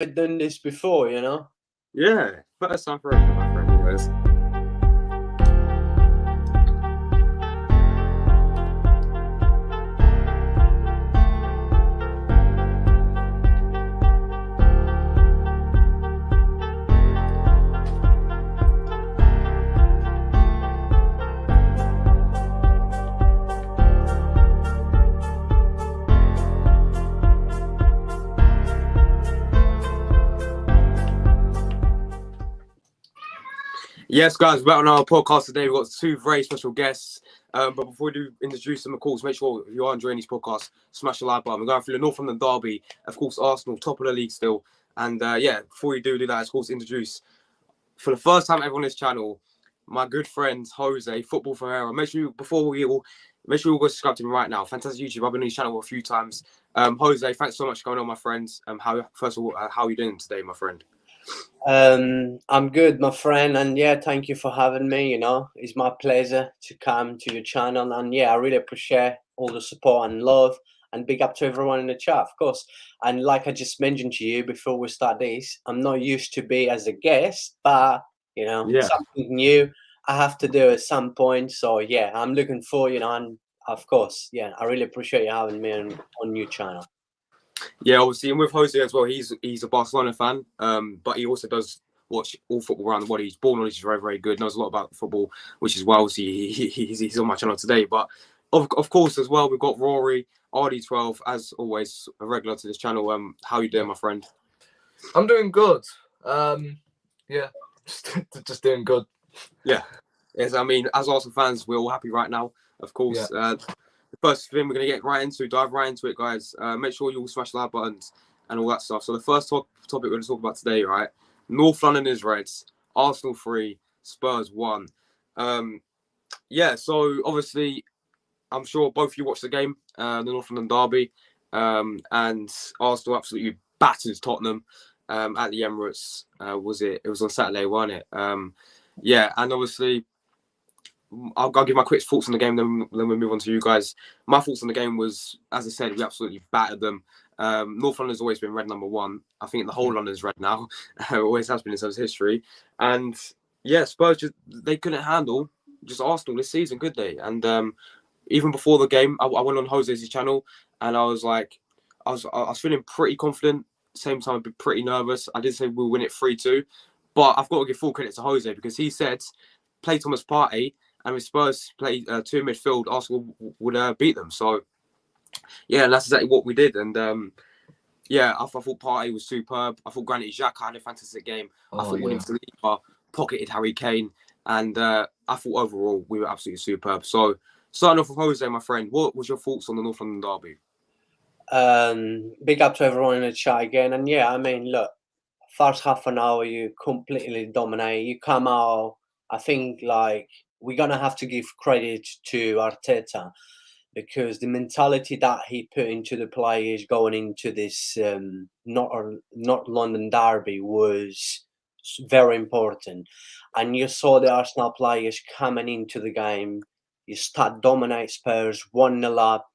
never done this before, you know. Yeah, first time for everything, my friend. Guys. Yes, guys, we're on our podcast today. We've got two very special guests. But before we do introduce them, of course, make sure if you are enjoying these podcasts, smash the like button. We're going through the Northland derby, of course, Arsenal, top of the league still. And yeah, before we do that, of course, introduce for the first time ever on this channel, my good friend Jose, Football Ferreira. Make sure you all go subscribe to him right now. Fantastic YouTube. I've been on his channel a few times. Jose, thanks so much for coming on, my friends. First of all, how are you doing today, my friend? I'm good, my friend, and yeah, thank you for having me. You know, it's my pleasure to come to your channel, and yeah, I really appreciate all the support and love, and big up to everyone in the chat, of course. And like I just mentioned to you before we start this, I'm not used to be as a guest, but you know, Yeah. something new I have to do at some point. So yeah, I'm looking forward, you know, and of course, yeah, I really appreciate you having me on your channel. Yeah, obviously, and with Jose as well, he's a Barcelona fan, but he also does watch all football around the world. His ball knowledge is very, very good. Knows a lot about football, which is why obviously he's on my channel today. But of course as well, we've got Rory RD12 as always, a regular to this channel. How you doing, my friend? I'm doing good. Yeah, just doing good. Yeah, yes. I mean, as Arsenal fans, we're all happy right now. Of course, the first thing we're going to dive right into it, guys. Make sure you all smash the like buttons and all that stuff. So the first topic we're going to talk about today, right? North London is Reds, Arsenal 3, Spurs 1. Yeah, so obviously, I'm sure both of you watched the game, the North London derby, and Arsenal absolutely battered Tottenham at the Emirates. It was on Saturday, wasn't it? Yeah, and obviously, I'll give my quick thoughts on the game, then we'll move on to you guys. My thoughts on the game was, as I said, we absolutely battered them. North London's always been red number one. I think the whole London's red now. It always has been in terms of history. And yeah, Spurs they couldn't handle just Arsenal this season, could they? And even before the game, I went on Jose's channel and I was like, I was feeling pretty confident. Same time, I'd pretty nervous. I did say we'll win it 3-2, but I've got to give full credit to Jose because he said play Thomas Partey. And with Spurs play two midfield, Arsenal would beat them. So, yeah, and that's exactly what we did. And yeah, I thought Partey was superb. I thought Granit Xhaka had a fantastic game. I thought William Saliba pocketed Harry Kane. And I thought overall we were absolutely superb. So, starting off with Jose, my friend, what was your thoughts on the North London derby? Big up to everyone in the chat again. And yeah, I mean, look, first half an hour, you completely dominate. You come out, I think, like, we're going to have to give credit to Arteta because the mentality that he put into the players going into this not London derby was very important. And you saw the Arsenal players coming into the game. You start dominate Spurs 1-0 up,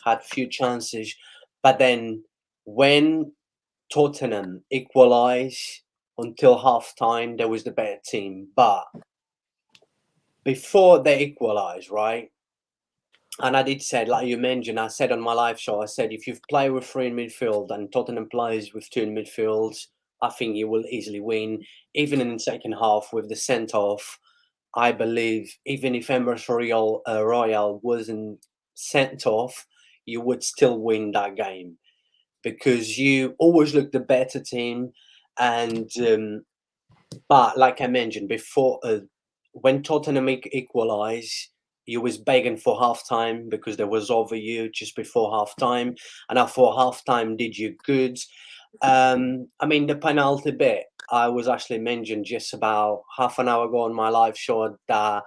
had few chances, but then when Tottenham equalised until half time, there was the better team. But before they equalised, right? And I did say, like you mentioned, I said on my live show, I said, if you've played with 3 in midfield and Tottenham plays with 2 in midfields, I think you will easily win. Even in the second half with the sent-off, I believe even if Embers Royal wasn't sent off, you would still win that game because you always look the better team. And but like I mentioned before, when Tottenham equalised, you was begging for half time because there was over you just before half time, and I thought half time did you good. I mean the penalty bit. I was actually mentioned just about half an hour ago on my live show that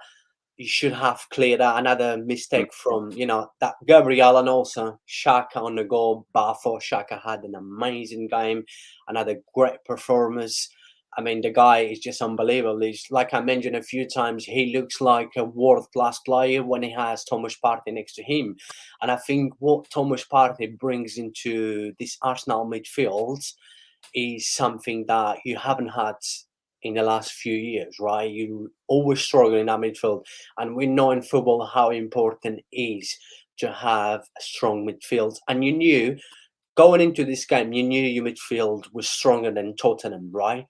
you should have cleared out another mistake from, you know, that Gabriel and also Xhaka on the goal. But I thought Xhaka had an amazing game, another great performance. I mean, the guy is just unbelievable. He's, like I mentioned a few times, he looks like a world-class player when he has Thomas Partey next to him. And I think what Thomas Partey brings into this Arsenal midfield is something that you haven't had in the last few years, right? You always struggle in that midfield, and we know in football how important it is to have a strong midfield. And you knew going into this game, you knew your midfield was stronger than Tottenham, right?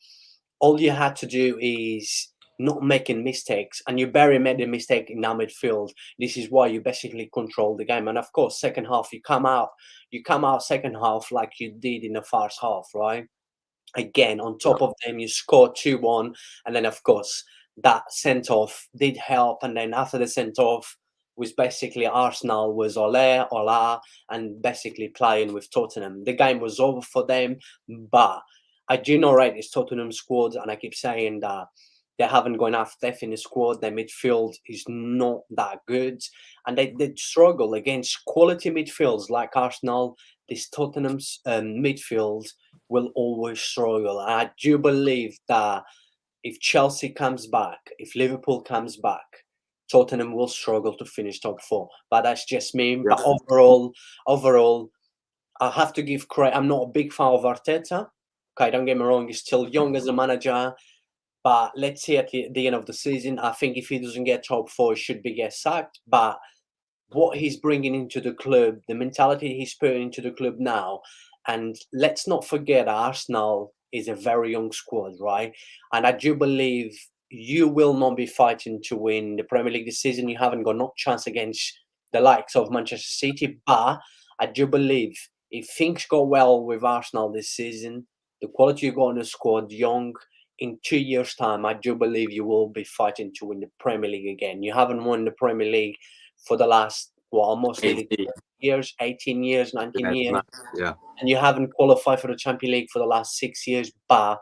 All you had to do is not making mistakes, and you barely made a mistake in our midfield. This is why you basically control the game. And of course, second half, you come out second half like you did in the first half, right? Again, on top of them, you scored 2-1, and then of course that sent off did help. And then after the sent off was basically Arsenal was Ola, and basically playing with Tottenham. The game was over for them, but I do not rate this Tottenham squad, and I keep saying that they haven't got enough depth in the squad. Their midfield is not that good, and they struggle against quality midfields like Arsenal. This Tottenham's midfield will always struggle. And I do believe that if Chelsea comes back, if Liverpool comes back, Tottenham will struggle to finish top four. But that's just me. Yeah. But overall, I have to give credit. I'm not a big fan of Arteta. Okay, don't get me wrong, he's still young as a manager. But let's see at the end of the season. I think if he doesn't get top four, he should get sacked. But what he's bringing into the club, the mentality he's putting into the club now, and let's not forget Arsenal is a very young squad, right? And I do believe you will not be fighting to win the Premier League this season. You haven't got no chance against the likes of Manchester City, but I do believe if things go well with Arsenal this season, the quality you got in the squad, young, in 2 years' time, I do believe you will be fighting to win the Premier League again. You haven't won the Premier League for the last, almost 18 years, 18 years, 19 years. Yeah. And you haven't qualified for the Champions League for the last 6 years, but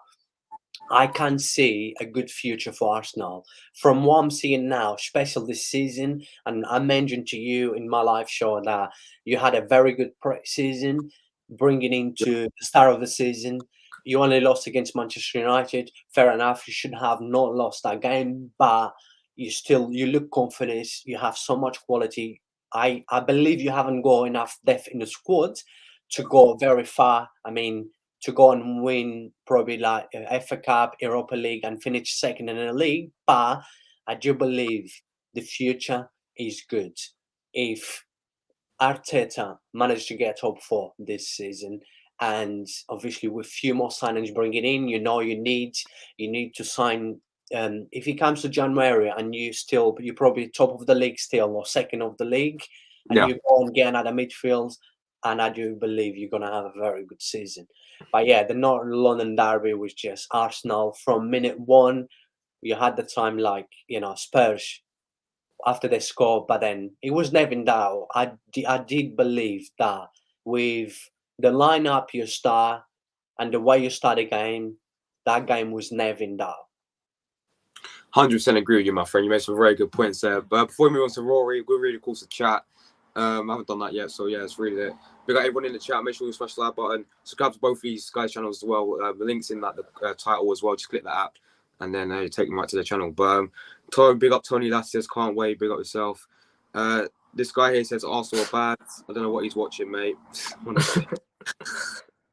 I can see a good future for Arsenal. From what I'm seeing now, especially this season, and I mentioned to you in my live show that you had a very good pre-season, bringing into the start of the season. You only lost against Manchester United. Fair enough, you should have not lost that game, but you look confident. You have so much quality. I believe you haven't got enough depth in the squad to go very far. I mean, to go and win probably like FA Cup, Europa League, and finish second in the league. But I do believe the future is good. If Arteta managed to get top four this season, and obviously with few more signings bringing in, you need to sign. If it comes to January and you're probably top of the league still or second of the league, and you go and get another midfield, and I do believe you're gonna have a very good season. But yeah, the North London derby was just Arsenal from minute one. You had the time like Spurs after they scored, but then it was never in doubt. I did believe that with the lineup you start and the way you start a game, that game was never in doubt. 100% agree with you, my friend. You made some very good points there. But before we move on to Rory, we're really cool to chat. I haven't done that yet, so yeah, it's really it. We got everyone in the chat. Make sure you smash the like button. Subscribe to both of these guys' channels as well. The links in that the title as well. Just click that app, and then you take them right to the channel. But big up Tony Lass says, can't wait. Big up yourself. This guy here says Arsenal are bad. I don't know what he's watching, mate.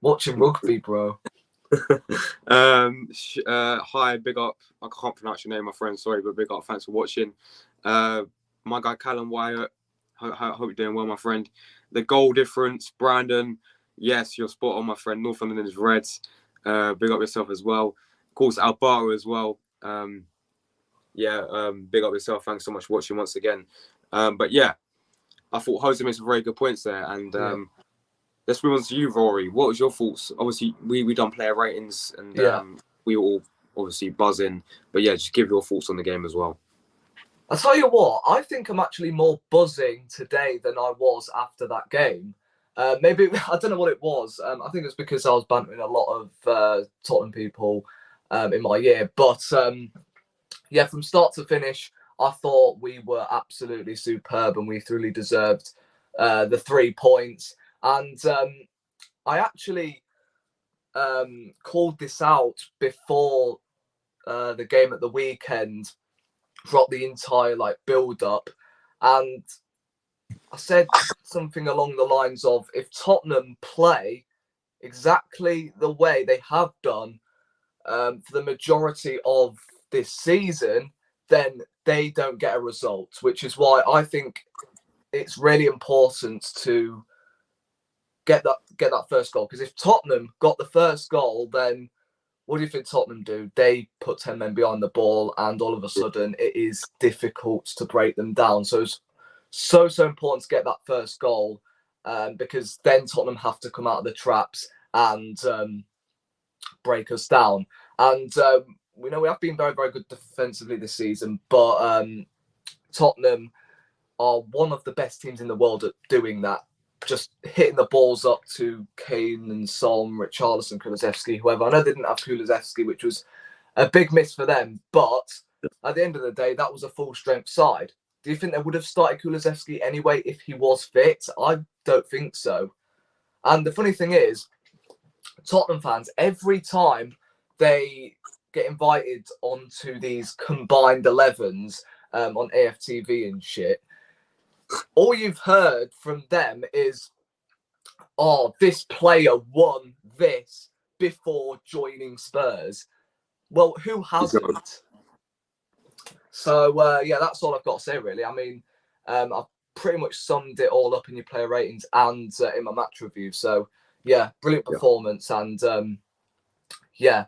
Watching rugby, bro. Hi, big up. I can't pronounce your name, my friend. Sorry, but big up. Thanks for watching. My guy Callum Wyatt. Hope you're doing well, my friend. The goal difference, Brandon. Yes, you're spot on, my friend. Northland is Reds. Big up yourself as well. Of course, Alvaro as well. Big up yourself. Thanks so much for watching once again. But yeah, I thought Jose made some very good points there. And let's move on to you, Rory. What was your thoughts? Obviously, we done player ratings and we were all obviously buzzing. But yeah, just give your thoughts on the game as well. I'll tell you what, I think I'm actually more buzzing today than I was after that game. Maybe, I don't know what it was. I think it's because I was bantering a lot of Tottenham people in my year. But yeah, from start to finish, I thought we were absolutely superb and we truly deserved the 3 points. And I actually called this out before the game at the weekend, throughout the entire build up, and I said something along the lines of, if Tottenham play exactly the way they have done for the majority of this season, then they don't get a result, which is why I think it's really important to get that first goal. Because if Tottenham got the first goal, then what do you think Tottenham do? They put 10 men behind the ball, and all of a sudden it is difficult to break them down. So it's so important to get that first goal, because then Tottenham have to come out of the traps and break us down. And we know we have been very, very good defensively this season, but Tottenham are one of the best teams in the world at doing that. Just hitting the balls up to Kane and Son, Richarlison, Kulusevski, whoever. I know they didn't have Kulusevski, which was a big miss for them. But at the end of the day, that was a full strength side. Do you think they would have started Kulusevski anyway if he was fit? I don't think so. And the funny thing is, Tottenham fans, every time they get invited onto these combined 11s on AFTV and shit, all you've heard from them is, oh, this player won this before joining Spurs. Well, who hasn't? So, yeah, that's all I've got to say, really. I mean, I've pretty much summed it all up in your player ratings and in my match review. So, yeah, brilliant performance. And, yeah,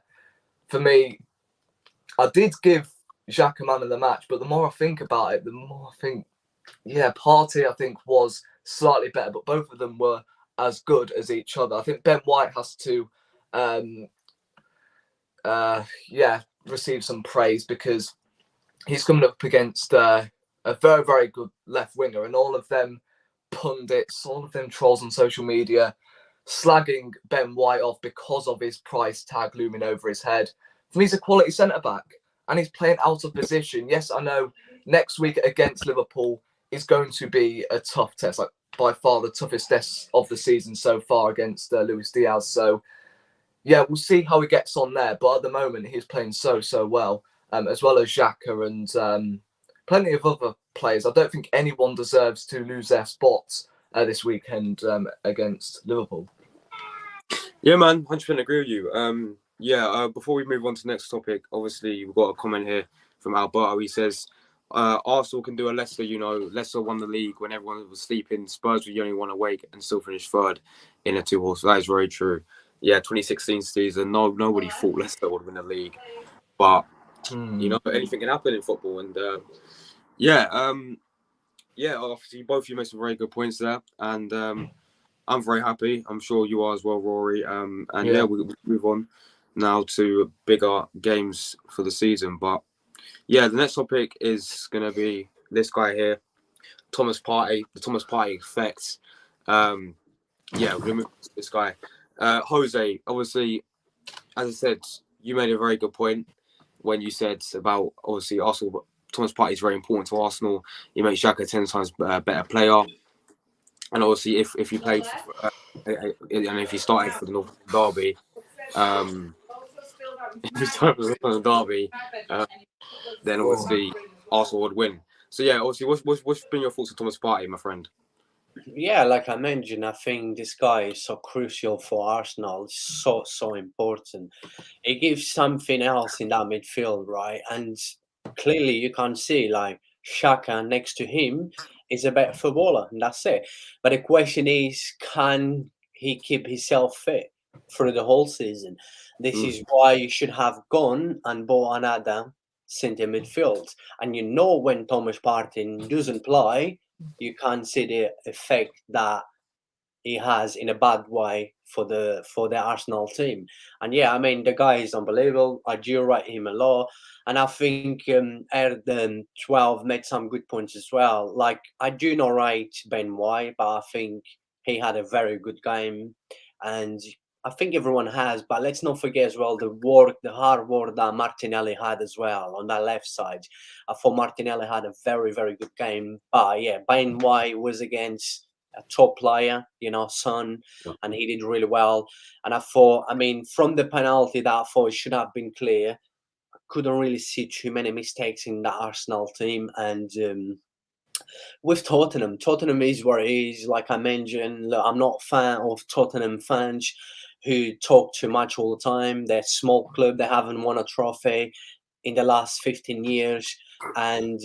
for me, I did give Xhaka man of the match, but the more I think about it, the more I think, yeah, Partey, I think, was slightly better, but both of them were as good as each other. I think Ben White has to, receive some praise, because he's coming up against a very, very good left winger, and all of them pundits, all of them trolls on social media slagging Ben White off because of his price tag looming over his head. For me, he's a quality centre-back, and he's playing out of position. Yes, I know next week against Liverpool is going to be a tough test, like by far the toughest test of the season so far against Luis Diaz. So, yeah, we'll see how he gets on there. But at the moment, he's playing so well, as well as Xhaka and plenty of other players. I don't think anyone deserves to lose their spots this weekend against Liverpool. Yeah, man, 100% agree with you. Before we move on to the next topic, obviously we've got a comment here from Alberto. He says, Arsenal can do a Leicester, Leicester won the league when everyone was sleeping. Spurs were the only one awake and still finished third in a two-horse. That is very true. Yeah, 2016 season, nobody thought Leicester would win the league. But, anything can happen in football. And, obviously both of you made some very good points there. And I'm very happy. I'm sure you are as well, Rory. We'll move on now to bigger games for the season. But, yeah, the next topic is going to be this guy here, Thomas Partey, the Thomas Partey effect. We're going to move to this guy. Jose, obviously, as I said, you made a very good point when you said about, obviously, Arsenal. Thomas Partey is very important to Arsenal. He makes Xhaka 10 times better player. And obviously, if you played and if you started for the Northland derby, then obviously Arsenal would win. So yeah, obviously, what's been your thoughts on Thomas Partey, my friend? Yeah, like I mentioned, I think this guy is so crucial for Arsenal. It's so important. It gives something else in that midfield, right? And clearly you can see like Xhaka next to him is a better footballer, and that's it. But the question is, can he keep himself fit through the whole season? This is why you should have gone and bought another centre midfield. And when Thomas Partey doesn't play, you can't see the effect that he has in a bad way for the Arsenal team. And yeah, I mean, the guy is unbelievable. I do rate him a lot. And I think Erdem 12 made some good points as well. Like, I do not rate Ben White, but I think he had a very good game. And I think everyone has, but let's not forget as well the hard work that Martinelli had as well on that left side. I thought Martinelli had a very, very good game. But yeah, Ben White was against a top player, Son, and he did really well. And I thought, from the penalty that I thought it should have been clear, I couldn't really see too many mistakes in the Arsenal team. And with Tottenham is what it is. Like I mentioned, look, I'm not a fan of Tottenham fans who talk too much all the time. They're a small club. They haven't won a trophy in the last 15 years, and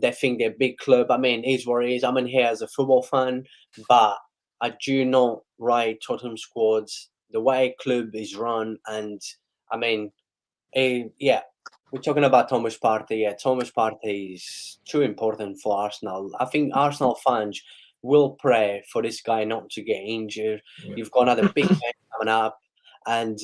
they think they're a big club. I mean, it is what it is. I'm in here as a football fan, but I do not rate Tottenham squads the way club is run. And I mean, yeah, we're talking about Thomas Partey. Yeah, Thomas Partey is too important for Arsenal. I think Arsenal fans will pray for this guy not to get injured. Yeah. You've got another big game coming up. And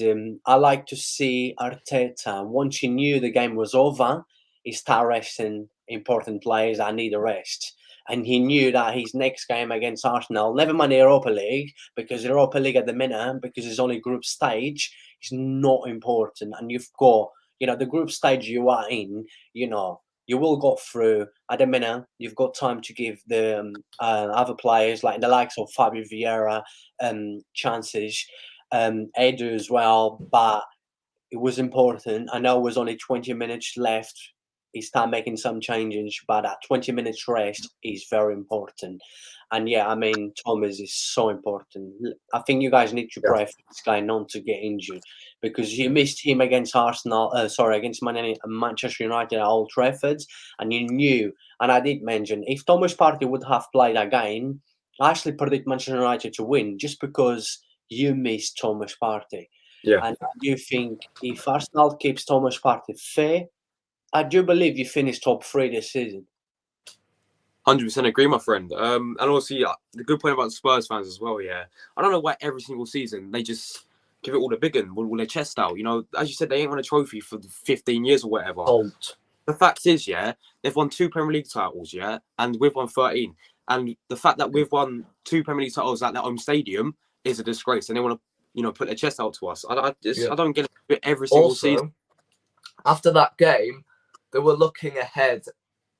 I like to see Arteta, once he knew the game was over, he start resting important players. I need a rest. And he knew that his next game against Arsenal, never mind the Europa League, because the Europa League at the minute, because it's only group stage, is not important. And you've got, the group stage you are in, you will go through. At the minute, you've got time to give the other players, like the likes of Fabio Vieira, chances. Edu as well, but it was important. I know it was only 20 minutes left. He started making some changes, but that 20 minutes rest is very important. And yeah, I mean, Thomas is so important. I think you guys need to pray for this guy not to get injured, because you missed him against against Manchester United at Old Trafford, and you knew, and I did mention, if Thomas Partey would have played that game, I actually predict Manchester United to win, just because you missed Thomas Partey. Yeah. And I do think if Arsenal keeps Thomas Partey fair, I do believe you finish top 3 this season. 100% agree, my friend. And also, the good point about Spurs fans as well, yeah. I don't know why every single season they just give it all the big one, all their chest out. As you said, they ain't won a trophy for 15 years or whatever. The fact is, yeah, they've won 2 Premier League titles, yeah, and we've won 13. And the fact that we've won 2 Premier League titles at their home stadium is a disgrace, and they want to, put their chest out to us. I don't get it every single season. After that game, they were looking ahead,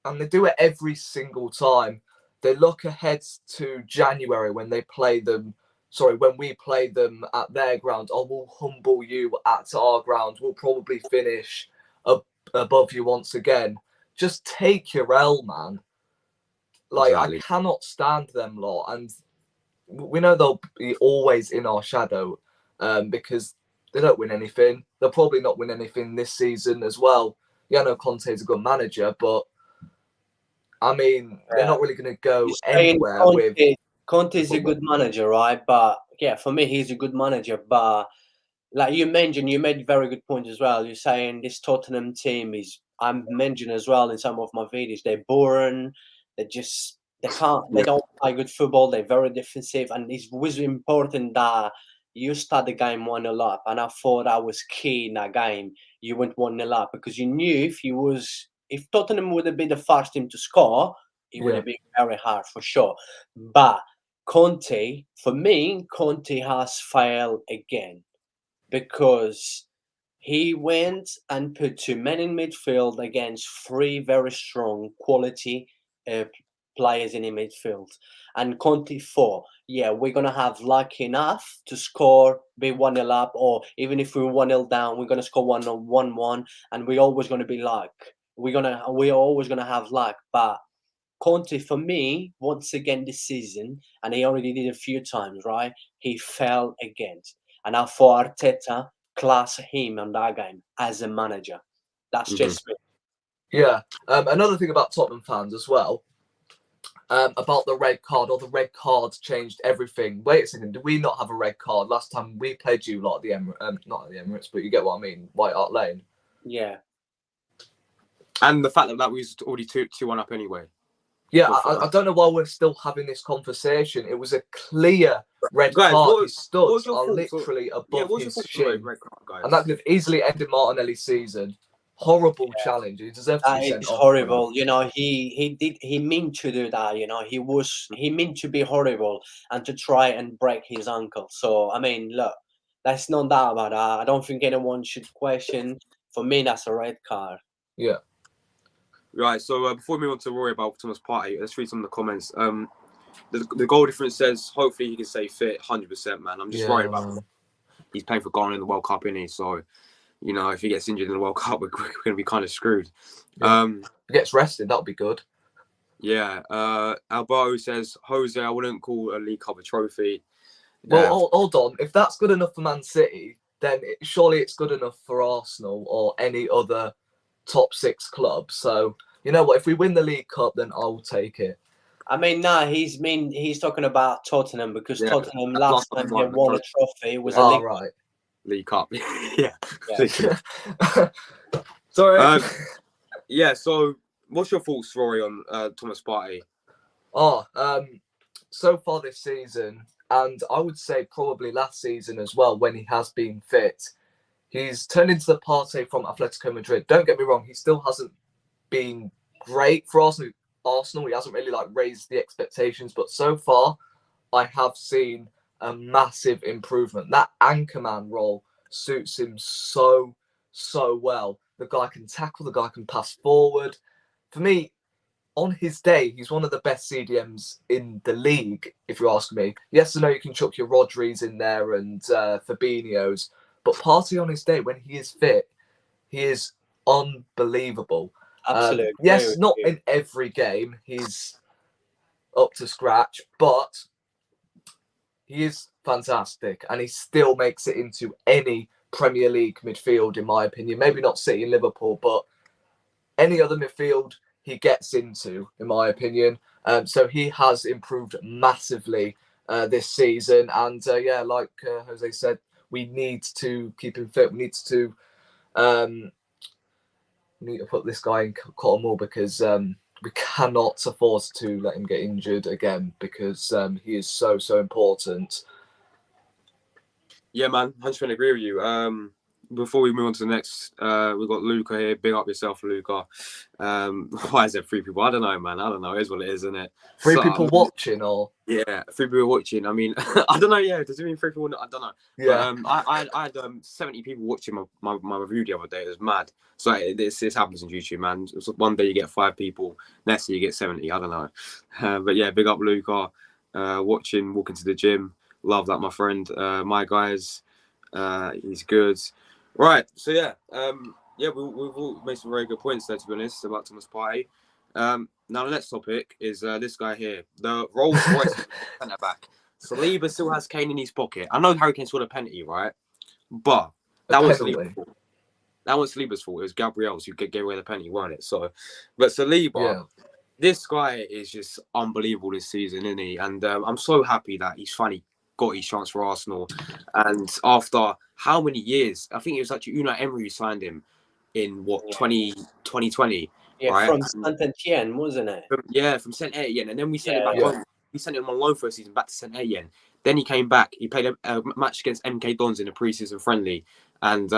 and they do it every single time. They look ahead to January when they play them. Sorry, when we play them at their ground. Oh, we'll humble you at our ground. We'll probably finish above you once again. Just take your L, man. Like, exactly. I cannot stand them lot, and we know they'll be always in our shadow, because they don't win anything. They'll probably not win anything this season as well. Yeah, I know Conte's a good manager, but I mean, they're not really going to go anywhere with. Conte's a good manager, right? But yeah, for me, he's a good manager. But like you mentioned, you made a very good point as well. You're saying this Tottenham team is, I'm mentioning as well in some of my videos, they're boring. They don't play good football. They're very defensive. And it was important that you start the game 1-0 up. And I thought that was key in that game. You went 1-0 up, because you knew if Tottenham would have been the first team to score, it would have been very hard for sure. But Conte has failed again, because he went and put 2 men in midfield against 3 very strong quality players in the midfield. And Conte thought, yeah, we're going to have luck enough to score, be 1-0 up, or even if we're 1-0 down, we're going to score 1-1, and we're always going to be luck. We're always going to have luck. But Conte, for me, once again this season, and he already did a few times, right? He fell again. And I thought Arteta class him on that game as a manager. That's just me. Yeah. Another thing about Tottenham fans as well, about the red card, or the red card changed everything. Wait a second, did we not have a red card last time we played you lot at the Emirates? Not at the Emirates, but you get what I mean. White Hart Lane. Yeah. And the fact that we was already 2-1 up anyway. Yeah, I don't know why we're still having this conversation. It was a clear red card. His studs are literally above his shin. And that could have easily ended Martinelli's season. Horrible challenge. He deserves to be sent off. Horrible. He meant to do that. He meant to be horrible and to try and break his ankle. So, I mean, look, there's no doubt about that. I don't think anyone should question. For me, that's a red card. Yeah. Right, so before we move on to Rory about Thomas Partey, let's read some of the comments. The goal difference says, hopefully he can stay fit, 100%, man. I'm just worried about him. He's playing for Ghana in the World Cup, isn't he? So, if he gets injured in the World Cup, we're going to be kind of screwed. Yeah. If he gets rested, that'll be good. Yeah. Alberto says, Jose, I wouldn't call a League Cup a trophy. Well, hold on. If that's good enough for Man City, then surely it's good enough for Arsenal or any other top 6 club. So, you know what? If we win the League Cup, then I'll take it. I mean, no, he's talking about Tottenham because Yeah, Tottenham that's last last time time they we won a won. trophy was a Oh, League right. League Cup. Yeah. Yeah. Sorry. Yeah. So, what's your thoughts, Rory, on Thomas Partey? So far this season, and I would say probably last season as well, when he has been fit, he's turned into the Partey from Atletico Madrid. Don't get me wrong, he still hasn't been great for Arsenal. He hasn't really raised the expectations, but so far, I have seen a massive improvement. That anchorman role suits him so well. The guy can tackle, the guy can pass forward. For me, on his day, he's one of the best CDMs in the league, if you ask me. Yes, I know you can chuck your Rodris in there and Fabinho's, but Partey on his day, when he is fit, he is unbelievable. Absolutely. Yes, not in every game he's up to scratch, but he is fantastic, and he still makes it into any Premier League midfield, in my opinion. Maybe not City and Liverpool, but any other midfield he gets into, in my opinion. So he has improved massively this season. And like Jose said, we need to keep him fit. We need to put this guy in cotton wool because we cannot afford to let him get injured again because he is so important. Yeah, man, 100% agree with you. Before we move on to the next, we've got Luca here. Big up yourself, Luca. Why is there 3 people? I don't know, man. I don't know. It is what it is, isn't it? 3 people watching, or yeah, 3 people watching. I mean, I don't know. Yeah, does it mean 3 people? I don't know. yeah, But, I had 70 people watching my review the other day. It was mad. So this happens in YouTube, man. So one day you get 5 people, next day you get 70. I don't know. But yeah, big up Luca. Watching, walking to the gym. Love that, my friend. My guys, he's good. Right, so yeah, we've all made some very good points there, to be honest, about Thomas Partey. Now the next topic is this guy here, the Rolls Royce centre back. Saliba still has Kane in his pocket. I know Harry Kane scored a penalty, right? But that was Saliba's fault. That was Saliba's fault. It was Gabriel's who gave away the penalty, wasn't it? So, but Saliba, this guy is just unbelievable this season, isn't he? And I'm so happy that he's finally got his chance for Arsenal. And after how many years? I think it was actually Unai Emery who signed him in 2020. Yeah, right? from Saint-Etienne, wasn't it? From Saint-Etienne. And then we sent him back home. We sent him on loan for a season back to Saint-Etienne. Then he came back. He played a match against MK Dons in a pre-season friendly. And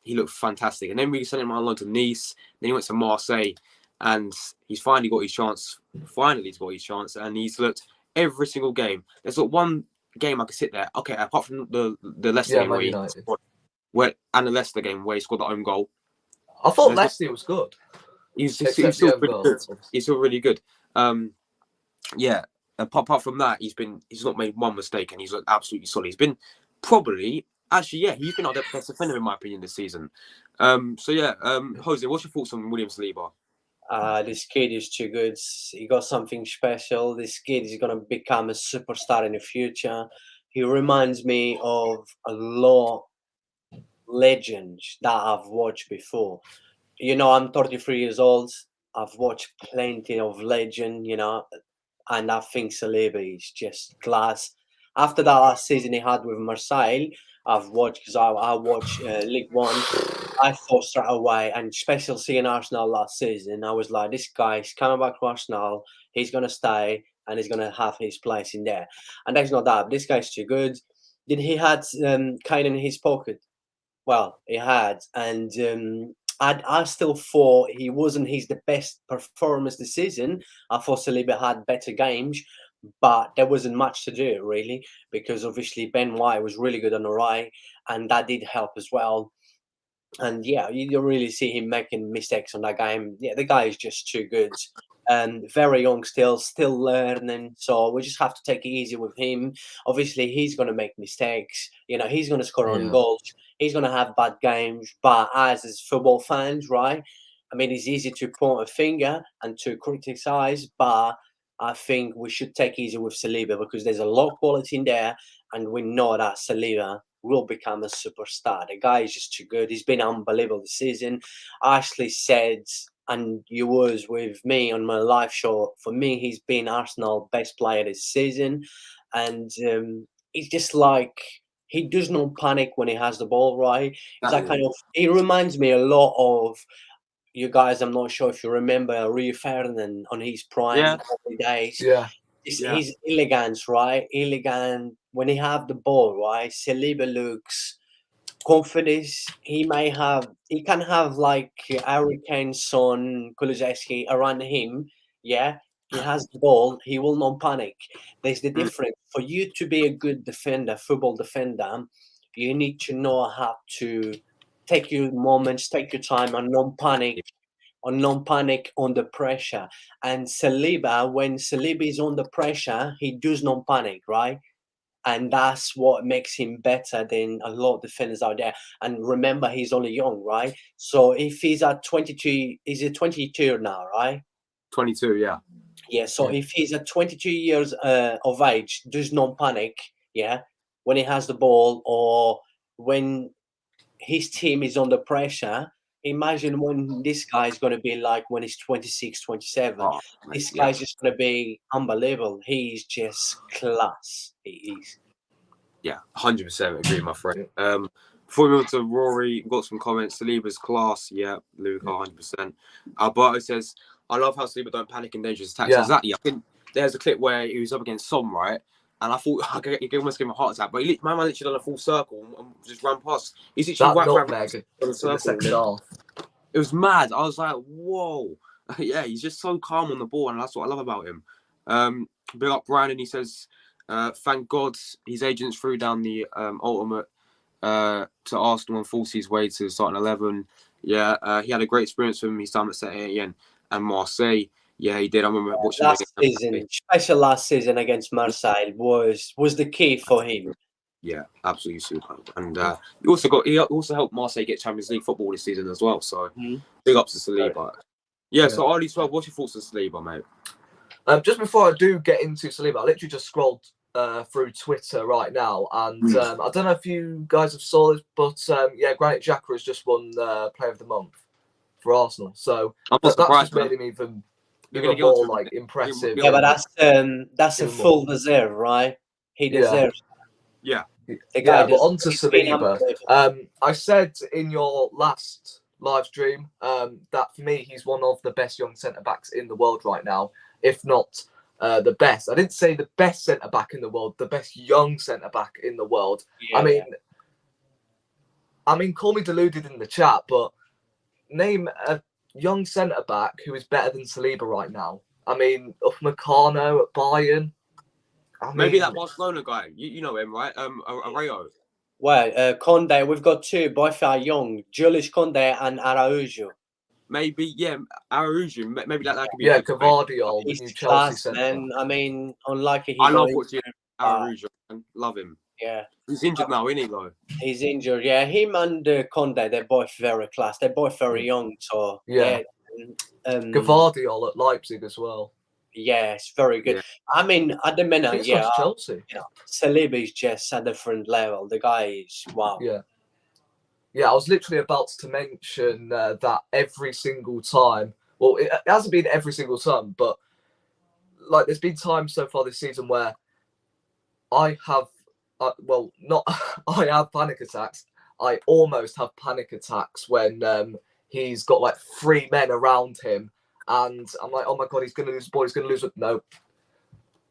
he looked fantastic. And then we sent him on loan to Nice. Then he went to Marseille. And he's finally got his chance. And he's looked every single game. There's not one game I could sit there. Okay, apart from the Leicester game and the Leicester game where he scored the own goal. I thought Leicester was good. He's still really good. He's still really good. Apart from that, he's not made one mistake and he's looked absolutely solid. He's been he's been our best defender in my opinion this season. Jose, what's your thoughts on William Saliba? This kid is too good. He got something special. This kid is going to become a superstar in the future. He reminds me of a lot of legends that I've watched before. You know, I'm 33 years old. I've watched plenty of legend, and I think Saliba is just class. After that last season he had with Marseille, I've watched, because I watched League One. I thought straight away, and especially seeing Arsenal last season, I was like, this guy's coming back to Arsenal, he's going to stay, and he's going to have his place in there. And that's not that. This guy's too good. Did he had Kane in his pocket? Well, he had. And I still thought he wasn't the best performance this season. I thought Saliba had better games, but there wasn't much to do, really, because obviously Ben White was really good on the right, and that did help as well. And you don't really see him making mistakes on that game. Yeah, the guy is just too good. Very young still learning. So we just have to take it easy with him. Obviously, he's going to make mistakes. He's going to score on goals. He's going to have bad games. But as football fans, right? I mean, it's easy to point a finger and to criticize, but I think we should take easy with Saliba because there's a lot of quality in there, and we know that Saliba will become a superstar. The guy is just too good. He's been unbelievable this season. I actually said, and you was with me on my live show, for me, he's been Arsenal best player this season. And it's just like he does not panic when he has the ball, right? It's that kind of, he reminds me a lot of you guys. I'm not sure if you remember Rio Ferdinand on his prime early days. Yeah. His elegance, right? Elegant when he have the ball, right? Saliba looks confidence. He can have like Harry Kane, Son, Kulusevski around him. Yeah, he has the ball. He will not panic. There's the difference. For you to be a good defender, football defender, you need to know how to take your moments, take your time, and non panic. On non-panic under pressure. And Saliba, when Saliba is under pressure, he does not panic, right? And that's what makes him better than a lot of defenders out there. And remember, he's only young, right? So if he's at 22, he's at 22 now, right? 22, yeah. Yeah, so if he's at 22 years of age, does not panic, yeah, when he has the ball or when his team is under pressure. Imagine when this guy is going to be like when he's 26, 27. Oh, This guy's just going to be unbelievable. He's just class. He is. Yeah, 100% agree, my friend. Before we move to Rory, we've got some comments. Saliba's class. Yeah, Luca, 100%. Alberto says, I love how Saliba don't panic in dangerous attacks. Yeah. Exactly. I think there's a clip where he was up against Son, right? And I thought he almost gave him a heart attack, but my man literally done a full circle and just ran past. He's literally That right nutmeg on the in circle. the second half. It was mad. I was like, whoa. Yeah, he's just so calm on the ball, and that's what I love about him. Big up Brian, and he says, thank God his agents threw down the ultimate to Arsenal and forced his way to the starting 11. Yeah, he had a great experience with him. His time at Saint Etienne and Marseille. Yeah, he did. I remember watching last season, especially last season against Marseille, was the key for him. Yeah, absolutely superb. And he also helped Marseille get Champions League football this season as well. So big ups to Saliba. Yeah, so Arlie 12, what's your thoughts on Saliba, mate? Just before I do get into Saliba, I literally just scrolled through Twitter right now, and I don't know if you guys have saw this, but Granit Xhaka has just won Player of the Month for Arsenal. So that's just made him even more like impressive. Yeah, but that's a full deserve, right? He deserves. Yeah. But on to Saliba. I said in your last live stream that for me he's one of the best young centre backs in the world right now, if not the best. I didn't say the best centre back in the world, the best young centre back in the world. Yeah. I mean, call me deluded in the chat, but name a young centre back who is better than Saliba right now. I mean, Upamecano at Bayern. Maybe that Barcelona guy. You know him, right? Araujo. Well, Conde, we've got two, both are young. Julius Conde and Araujo. Maybe, Araujo. Maybe that could be. Yeah, Cavadio, the new Chelsea centre. And I mean, unlucky. I love watching Araujo. Love him. Yeah. He's injured now, isn't he, though? He's injured, yeah. Him and Conde, they're both very class. They're both very young, so yeah. Cavadio at Leipzig as well. Yeah, it's very good. Yeah. I mean, at the minute, Chelsea. Saliba is just a different level. The guy is wow. Yeah, I was literally about to mention that every single time. Well, it hasn't been every single time, but like there's been times so far this season where I have, I have panic attacks. I almost have panic attacks when he's got like three men around him. And I'm like, oh my God, he's going to lose the ball. He's going to lose it. No,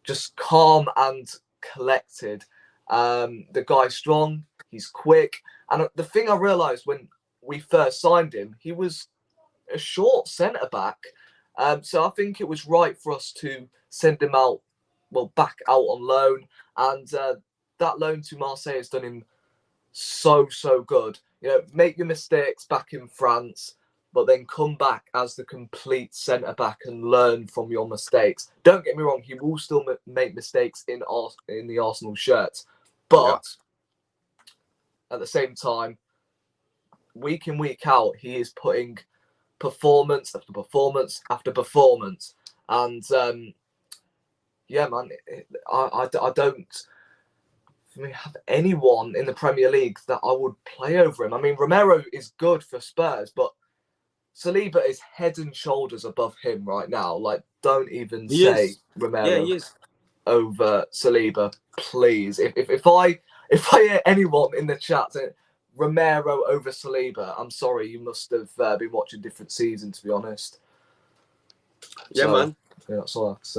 just calm and collected. The guy's strong. He's quick. And the thing I realised when we first signed him, he was a short centre-back. So I think it was right for us to send him out, back out on loan. And that loan to Marseille has done him so good. You know, make your mistakes back in France, but then come back as the complete centre-back and learn from your mistakes. Don't get me wrong, he will still make mistakes in the Arsenal shirt. But at the same time, week in, week out, he is putting performance after performance after performance. And yeah, man, I don't have anyone in the Premier League that I would play over him. I mean, Romero is good for Spurs, but Saliba is head and shoulders above him right now. Like, don't even He say is. Romero Yeah, he is. over Saliba, please. If I hear anyone in the chat saying Romero over Saliba, I'm sorry, you must have been watching different season, to be honest. Yeah, So, man. yeah, that's all I have to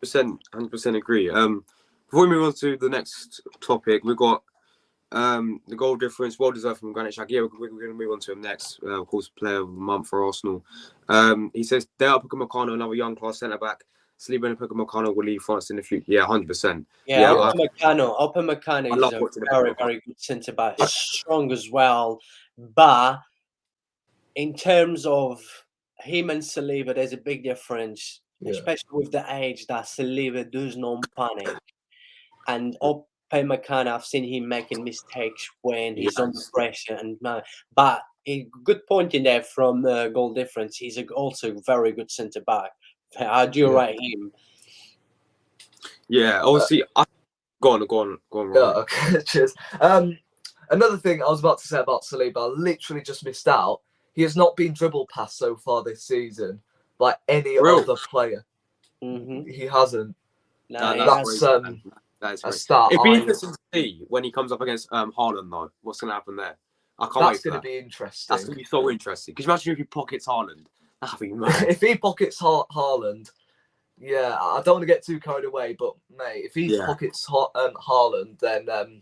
say. 100% agree. Before we move on to the next topic, we've got the goal difference, well deserved from Granit Xhaka. Yeah, we're going to move on to him next. Of course, player of the month for Arsenal. He says, Dale Upamecano, another young class centre back. Saliba and Upamecano will leave France in the future. Yeah, 100%. Yeah, I Upamecano is love a watching very, Upamecano. very good centre back, strong as well. But in terms of him and Saliba, there's a big difference, especially with the age that Saliba does not panic. And Upamecano, I've seen him making mistakes when he's under pressure. But a good point in there from goal difference. He's also a very good centre back. I do rate him. Yeah, obviously. Go on. Yeah, okay, cheers. Another thing I was about to say about Saliba, I literally just missed out. He has not been dribble passed so far this season by any other player. Mm-hmm. He hasn't. No, that's a start. It'd be interesting to see when he comes up against Haaland, though. What's going to happen there? I can't wait for that. That's going to be interesting. That's going to be so interesting. Because imagine if he pockets Haaland. That'd be mad. If he pockets Haaland, yeah, I don't want to get too carried away, but mate, if he pockets Haaland, then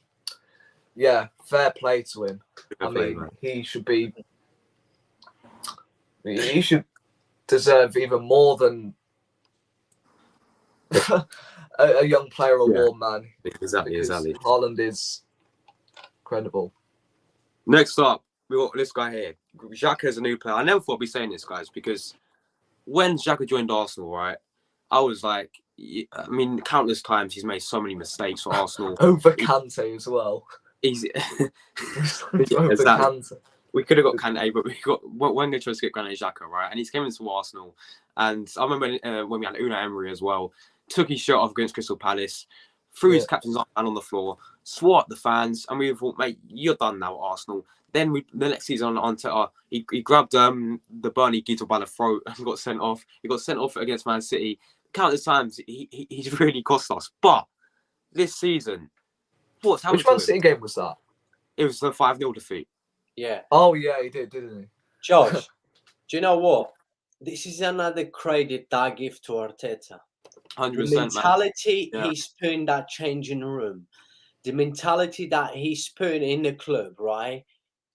yeah, fair play to him. He should be. He should deserve even more than a young player award, man. Exactly. Haaland is credible. Next up, we got this guy here. Xhaka is a new player. I never thought I'd be saying this, guys, because when Xhaka joined Arsenal, right, I was like, I mean, countless times he's made so many mistakes for Arsenal. Over Kante as well. Kante. We could have got Kante, but we got when they chose to get Granit Xhaka, right? And he's came into Arsenal, and I remember when we had Unai Emery as well. Took his shirt off against Crystal Palace, threw his captain's armband on the floor, swore at the fans, and we thought, mate, you're done now at Arsenal. Then the next season on Twitter, he grabbed the Burnley Guito by the throat and got sent off. He got sent off against Man City. Countless times, he's really cost us. But this season, what's happened? Which Man City game was that? It was the 5-0 defeat. Yeah. Oh, yeah, he did, didn't he? Josh, do you know what? This is another credit that I give to Arteta. 100%, the mentality he's put in that changing room, the mentality that he's put in the club, right?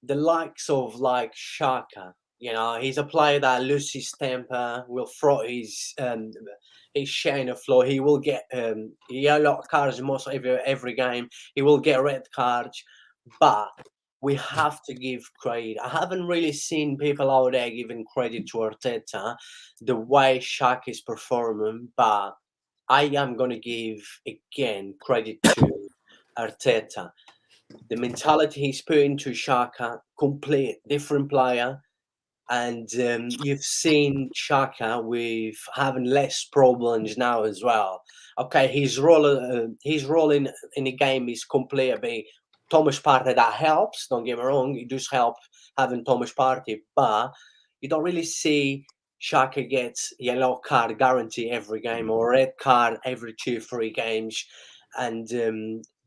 The likes of like Xhaka, you know, he's a player that loses his temper, will throw his shit on the floor. He will get yellow cards most every game. He will get red cards, but we have to give credit. I haven't really seen people out there giving credit to Arteta the way Xhaka is performing, but I am going to give, again, credit to Arteta. The mentality he's put into Xhaka, complete different player. And you've seen Xhaka with having less problems now as well. Okay, his role in the game is completely Thomas Partey. That helps, don't get me wrong. It does help having Thomas Partey, but you don't really see Xhaka gets yellow card guarantee every game or red card every 2-3 games. And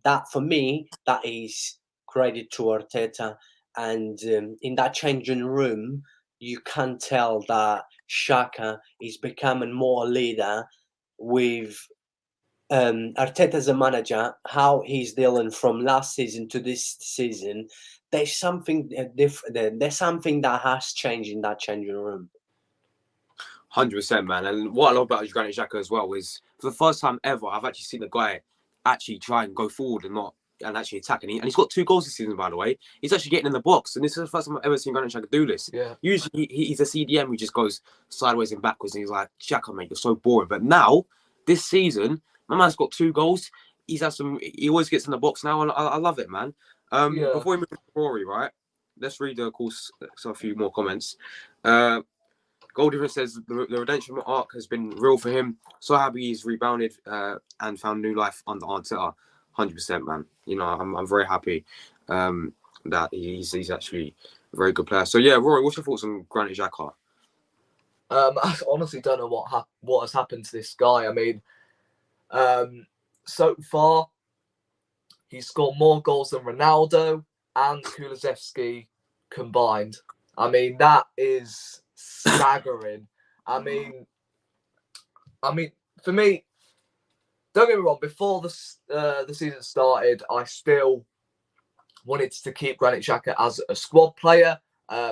that, for me, that is credit to Arteta. And in that changing room, you can tell that Xhaka is becoming more a leader with Arteta as a manager, how he's dealing from last season to this season. There's something different. There's something that has changed in that changing room. 100%, man. And what I love about Granit Xhaka as well is, for the first time ever, I've actually seen a guy actually try and go forward and actually attack. And he's got 2 goals this season, by the way. He's actually getting in the box. And this is the first time I've ever seen Granit Xhaka do this. Yeah. Usually he's a CDM who just goes sideways and backwards. And he's like, Xhaka, mate, you're so boring. But now, this season, my man's got 2 goals. He always gets in the box now. And I love it, man. Before we move to Rory, right? Let's read, of course, a few more comments. Goal difference says the redemption arc has been real for him. So happy he's rebounded and found new life under Arteta. 100%, man. You know, I'm very happy that he's actually a very good player. So yeah, Rory, what's your thoughts on Granit Xhaka? I honestly don't know what has happened to this guy. I mean, so far he's scored more goals than Ronaldo and Kulusevski combined. I mean, that is staggering. I mean, for me, don't get me wrong. Before the season started, I still wanted to keep Granit Xhaka as a squad player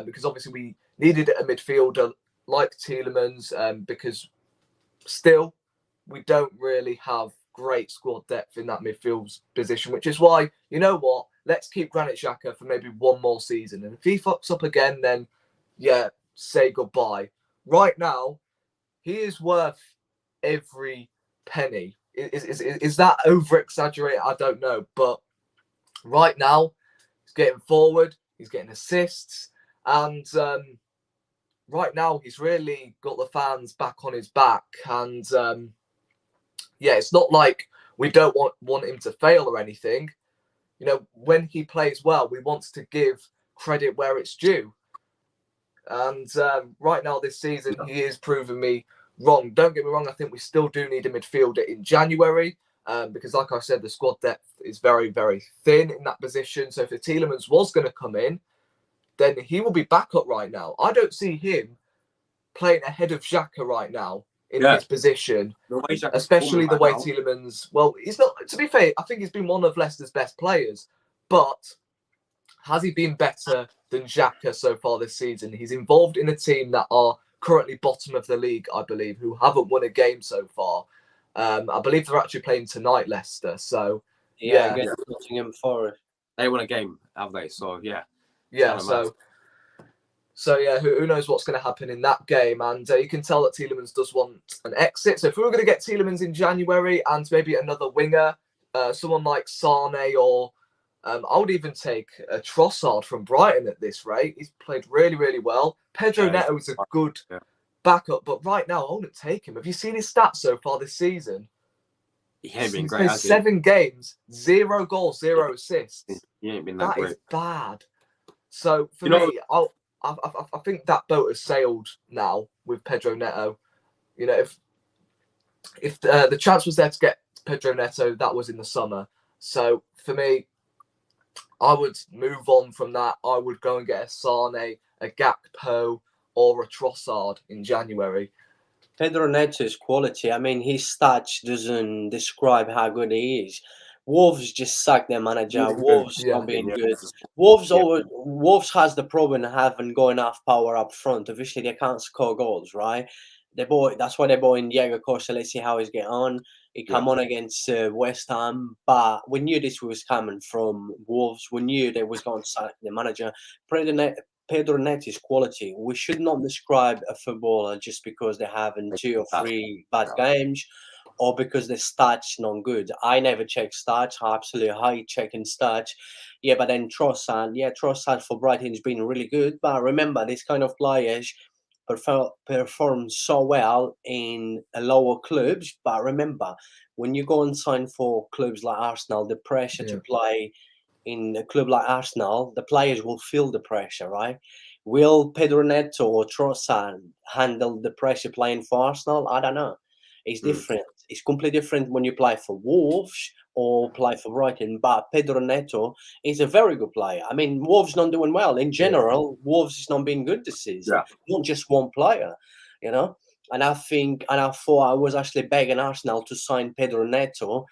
because obviously we needed a midfielder like Tielemans because still we don't really have great squad depth in that midfield position, which is why, you know what, let's keep Granit Xhaka for maybe one more season. And if he fucks up again, then yeah, say goodbye. Right now, he is worth every penny. Is that over-exaggerated? I don't know. But right now, he's getting forward, he's getting assists, and right now he's really got the fans back on his back. And yeah, it's not like we don't want him to fail or anything. You know, when he plays well, we want to give credit where it's due. And right now this season, he is proving me wrong. Don't get me wrong, I think we still do need a midfielder in January because, like I said, the squad depth is very, very thin in that position. So if the Tielemans was going to come in, then he will be backup right now. I don't see him playing ahead of Xhaka right now in his position, especially the way Tielemans. Well, he's not. To be fair, I think he's been one of Leicester's best players, but has he been better than Xhaka so far this season? He's involved in a team that are currently bottom of the league, I believe, who haven't won a game so far. I believe they're actually playing tonight, Leicester. So yeah, against Nottingham Forest. They won a game, have they? So yeah. Yeah, so yeah, who knows what's going to happen in that game? And you can tell that Tielemans does want an exit. So if we were going to get Tielemans in January and maybe another winger, someone like Sane or I would even take a Trossard from Brighton at this rate. He's played really, really well. Pedro Neto is a good backup, but right now I wouldn't take him. Have you seen his stats so far this season? He ain't been He's great. played 7 games, 0 goals, 0 assists. He ain't been that great. That is bad. So for me, I think that boat has sailed now with Pedro Neto. You know, if the chance was there to get Pedro Neto, that was in the summer. So for me, I would move on from that. I would go and get a Sane, a Gakpo, or a Trossard in January. Pedro Neto's quality, I mean, his stats doesn't describe how good he is. Wolves just sacked their manager. Wolves not being good. Wolves has the problem of having got enough power up front. Obviously, they can't score goals, right? That's why they bought in Diego Costa. Let's see how he's getting on. He come on against West Ham, but we knew this was coming from Wolves. We knew they was going to sack the manager. Pedro Neto's quality. We should not describe a footballer just because they're having 2 or 3 bad games, or because the stats not good. I never check stats. I absolutely hate checking stats. Yeah, but then Trossard for Brighton has been really good. But remember, these kind of players perform so well in lower clubs. But remember, when you go and sign for clubs like Arsenal, the pressure to play in a club like Arsenal, the players will feel the pressure, right? Will Pedro Neto or Trossard handle the pressure playing for Arsenal? I don't know. It's different. It's completely different when you play for Wolves or play for Brighton. But Pedro Neto is a very good player. I mean, Wolves not doing well. In general, Wolves is not being good this season. Not just one player, you know? And I thought I was actually begging Arsenal to sign Pedro Neto,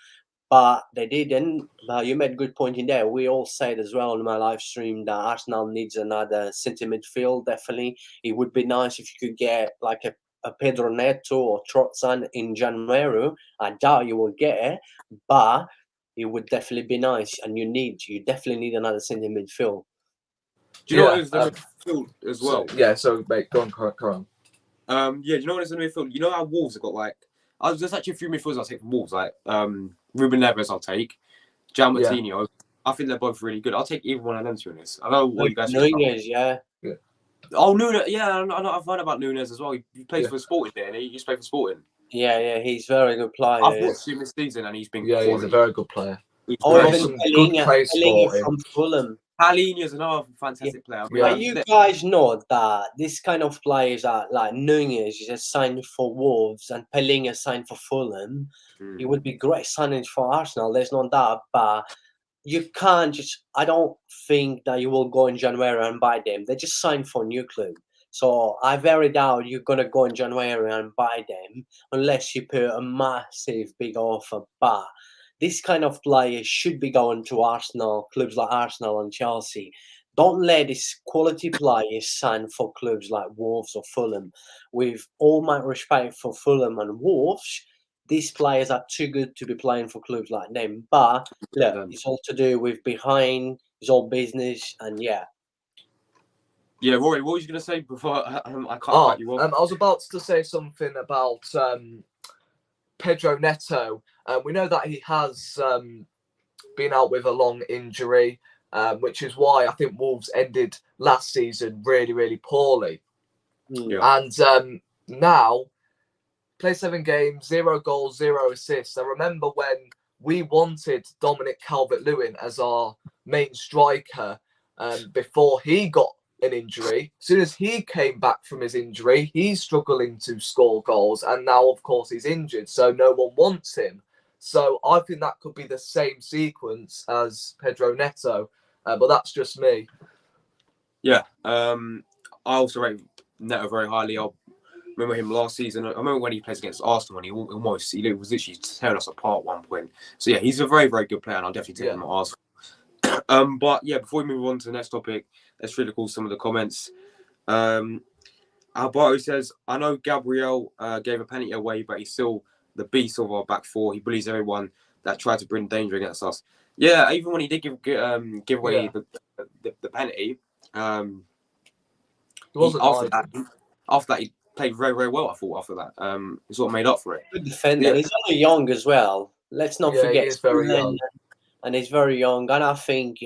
but they didn't. You made a good point in there. We all said as well in my live stream that Arsenal needs another centre midfield, definitely. It would be nice if you could get like a Pedro Neto or Trossard in January. I doubt you will get it, but it would definitely be nice. And you definitely need another centre midfield. Do you know what is the midfield as well? So mate, go on, Karan. Do you know what is in the midfield? You know how Wolves have got like, there's actually a few midfielders I'll take from Wolves, like Ruben Neves I'll take, João Moutinho. I think they're both really good. I'll take either one of them, to be honest. I know what you guys think. Oh, Nunes. Yeah, I've heard about Nunes as well. He plays for Sporting, didn't he? He used to play for Sporting. Yeah, he's a very good player. I've watched him this season, and he's been. Yeah, he's a very good player. Oh, got even some good praise for him. from Fulham. Palhinha's another fantastic player. But you guys know that this kind of players are like Nunez is signed for Wolves and Palhinha signed for Fulham. It would be great signings for Arsenal. There's no doubt, but you can't just. I don't think that you will go in January and buy them. They just signed for a new club. So I very doubt you're gonna go in January and buy them unless you put a massive big offer. But this kind of players should be going to Arsenal, clubs like Arsenal and Chelsea. Don't let these quality players sign for clubs like Wolves or Fulham. With all my respect for Fulham and Wolves, these players are too good to be playing for clubs like them. But look, it's all to do with behind, it's all business, and yeah. Yeah, Rory, what was you going to say before I can't cut you off? I was about to say something about Pedro Neto. We know that he has been out with a long injury, which is why I think Wolves ended last season really, really poorly. Yeah. And now, play 7 games, 0 goals, 0 assists. I remember when we wanted Dominic Calvert-Lewin as our main striker before he got an injury. As soon as he came back from his injury, he's struggling to score goals, and now of course he's injured, so no one wants him. So I think that could be the same sequence as Pedro Neto, but that's just me. Yeah, I also rate Neto very highly. I remember him last season. I remember when he plays against Arsenal, and he was literally tearing us apart at one point. So yeah, he's a very, very good player, and I'll definitely take him at Arsenal. But yeah, before we move on to the next topic, let's really call some of the comments. Alberto says, I know Gabriel gave a penalty away, but he's still the beast of our back four. He bullies everyone that tried to bring danger against us. Yeah, even when he did give away the penalty, after that, he played very, very well, I thought, after that. He sort of made up for it. Good defender. Yeah. He's only young as well. Let's not forget. He is very young. And he's very young. And I think,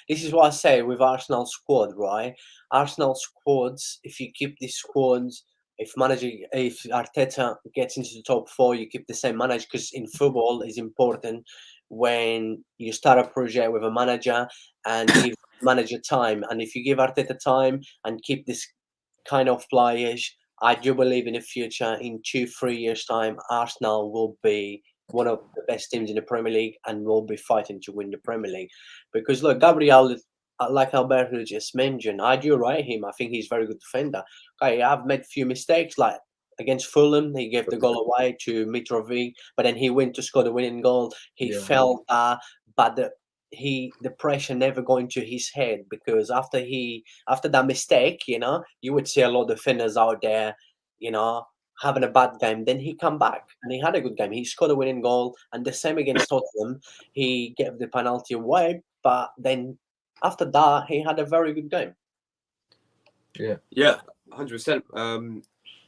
this is what I say with Arsenal squad, right? Arsenal squads, if you keep these squads, if Arteta gets into the top 4, you keep the same manager, because in football it's important when you start a project with a manager and give manager time. And if you give Arteta time and keep this kind of players, I do believe in the future, in 2-3 years' time, Arsenal will be one of the best teams in the Premier League and will be fighting to win the Premier League. Because look, Gabriel, like Alberto just mentioned, I do rate him. I think he's a very good defender. Okay, I've made a few mistakes, like against Fulham, he gave the goal away to Mitrovic, but then he went to score the winning goal. He felt but the pressure never going to his head, because after that mistake, you would see a lot of defenders out there, having a bad game. Then he come back and he had a good game. He scored a winning goal, and the same against Tottenham. He gave the penalty away, but then after that he had a very good game. Yeah, 100%.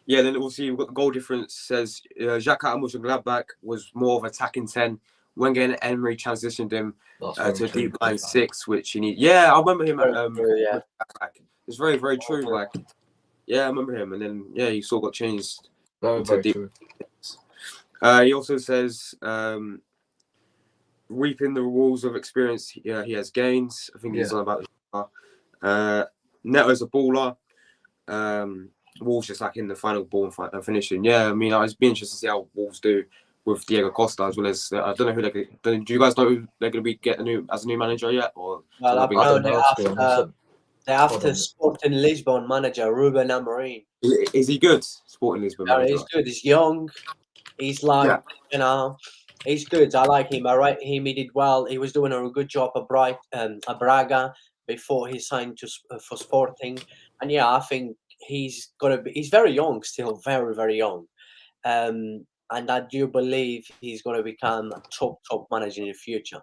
Yeah, then obviously we've got the goal difference. Says Jacques Gladbach was more of attacking 10. Wenger and Emery transitioned him to a deep line 6, which he needed. Yeah, I remember him. It's very, very true. Like, yeah, I remember him, and then he sort of got changed. Very true. He also says, reaping the rewards of experience, he has gains. I think he's on about Neto's a baller. Wolves just like in the final ball and finishing. Yeah, I mean, I'd be interested to see how Wolves do with Diego Costa, as well as I don't know who do you guys know who they're going to be getting as a new manager yet? Or well, I don't know. They're after Sporting Lisbon manager Ruben Amorim. Is he good? Sporting Lisbon manager. He's good. He's young. He's like he's good. I like him. I rate him. He did well. He was doing a good job at Braga before he signed for Sporting. And I think he's very young still, very, very young. And I do believe he's going to become a top manager in the future.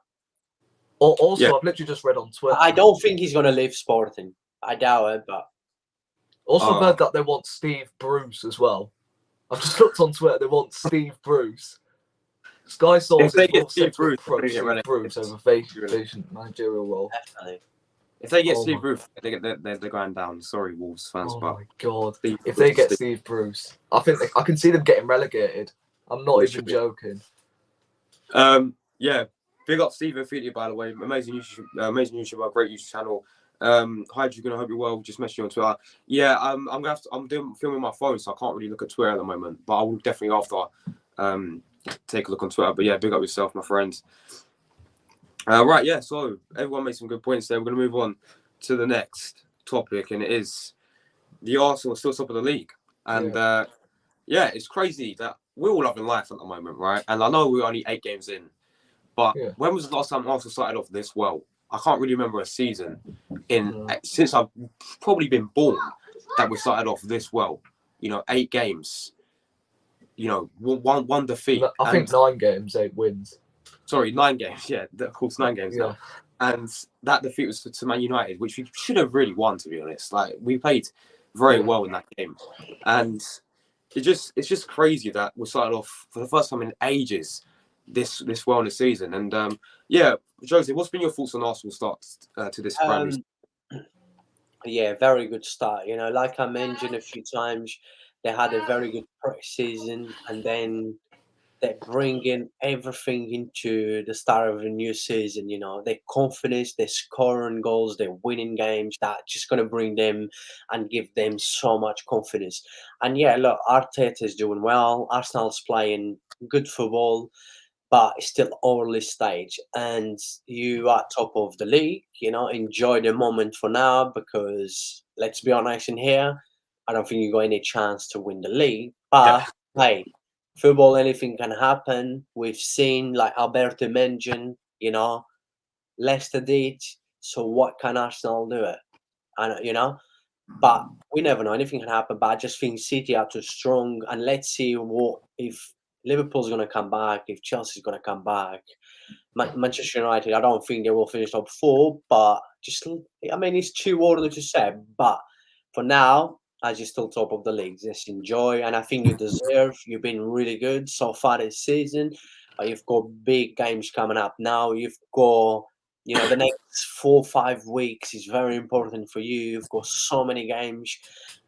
Also, I've literally just read on Twitter. I don't think he's going to leave Sporting. I doubt it, but... Also heard that they want Steve Bruce as well. I've just looked on Twitter. They want Steve Bruce. Sky sources will set Bruce over vacant managerial role. Definitely. If they get Oh Steve my- Bruce, they're going down. Sorry, Wolves fans, Oh but my god! Steve If Bruce they is get Steve- Steve Bruce, I think I can see them getting relegated. I'm not even Literally. joking. Yeah, big up Stephen Feely, by the way. Amazing YouTuber, great YouTube channel. Hi, Jugan, I hope you're well. Just messaging you on Twitter. Yeah, I'm filming my phone, so I can't really look at Twitter at the moment. But I will definitely after take a look on Twitter. But yeah, big up yourself, my friends. Right, yeah. So everyone made some good points there. We're gonna move on to the next topic, and it is the Arsenal still top of the league. And yeah, it's crazy that we're all loving life at the moment, right? And I know we're only 8 games in, but when was the last time Arsenal started off this well? I can't really remember a season since I've probably been born that we started off this well. 8 games. One defeat. I think 9 games, 8 wins. Sorry, 9 games. Yeah, of course, 9 games now. And that defeat was to Man United, which we should have really won, to be honest. Like, we played very well in that game, and it's just crazy that we started off for the first time in ages this well in the season. And yeah, Josie, what's been your thoughts on Arsenal's start to this brand new? Yeah, very good start. Like I mentioned a few times, they had a very good pre-season, and then they're bringing everything into the start of a new season. Their confidence, they're scoring goals, they're winning games. That's just going to bring them and give them so much confidence. And yeah, look, Arteta's doing well. Arsenal's playing good football, but it's still early stage. And you are top of the league. Enjoy the moment for now, because let's be honest in here, I don't think you got any chance to win the league. But hey, football, anything can happen. We've seen, like Alberto mentioned, Leicester did. So what can Arsenal do it? And but we never know. Anything can happen. But I just think City are too strong, and let's see what if Liverpool's going to come back, if Chelsea's going to come back. Manchester United, I don't think they will finish top 4, but it's too early to say. But for now, as you're still top of the league, just enjoy. And I think you deserve. You've been really good so far this season, but you've got big games coming up now. You've got, the next 4 or 5 weeks is very important for you. You've got so many games,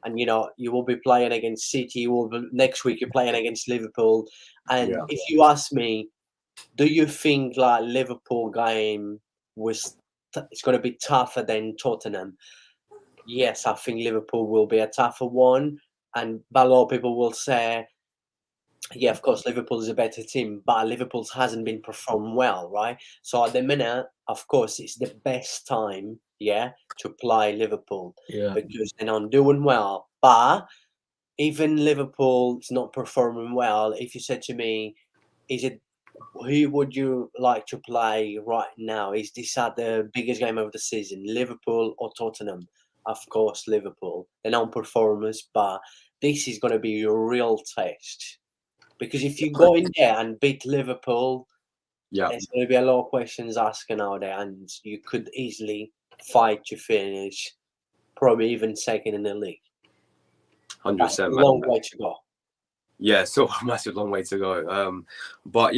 and you will be playing against City. Next week you're playing against Liverpool. And if you ask me, do you think like Liverpool game it's going to be tougher than Tottenham? Yes, I think Liverpool will be a tougher one, and a lot of people will say, yeah, of course, Liverpool is a better team, but Liverpool hasn't been performed well, right? So at the minute, of course, it's the best time, to play Liverpool because they're not doing well. But even Liverpool is not performing well. If you said to me, who would you like to play right now? Is this the biggest game of the season, Liverpool or Tottenham? Of course, Liverpool. They're non-performers, but this is going to be your real test. Because if you go in there and beat Liverpool, there's going to be a lot of questions asking out there, and you could easily fight to finish, probably even second in the league. 100%. Long way to go. Yeah, still a massive long way to go. But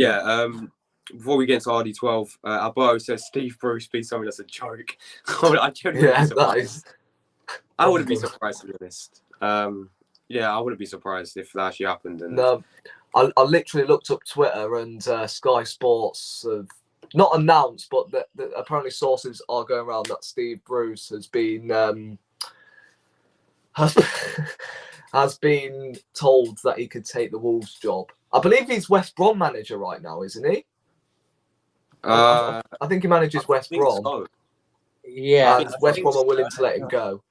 before we get into RD12, Alberto says Steve Bruce beat something that's a joke. I genuinely be surprised. I wouldn't be surprised, to be honest. I wouldn't be surprised if that actually happened. And no, I literally looked up Twitter, and Sky Sports have not announced, but apparently sources are going around that Steve Bruce has been has been told that he could take the Wolves job. I believe he's West Brom manager right now, isn't he? I think he manages West Brom. So. Yeah, and West Brom are willing to let him go.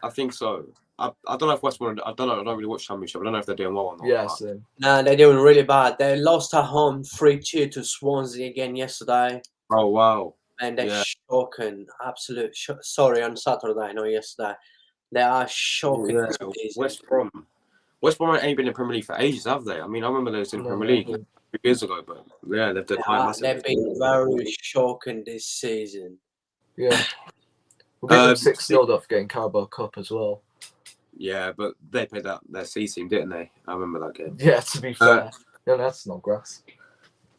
I think so. I don't know if West Brom. I don't know. I don't really watch Championship. I don't know if they're doing well or not. Yes. No, they're doing really bad. They lost at home 3-2 to Swansea again yesterday. Oh wow! And they're shocking. Absolute. Sorry, on Saturday, not yesterday. They are shocking. West Brom ain't been in the Premier League for ages, have they? I mean, I remember they was in the Premier League a few years ago, but yeah, they've been very shocking this season. Yeah. We'll give them 6-0 off getting Carabao Cup as well. Yeah, but they played their C team, didn't they? I remember that game. Yeah, to be fair. That's not grass.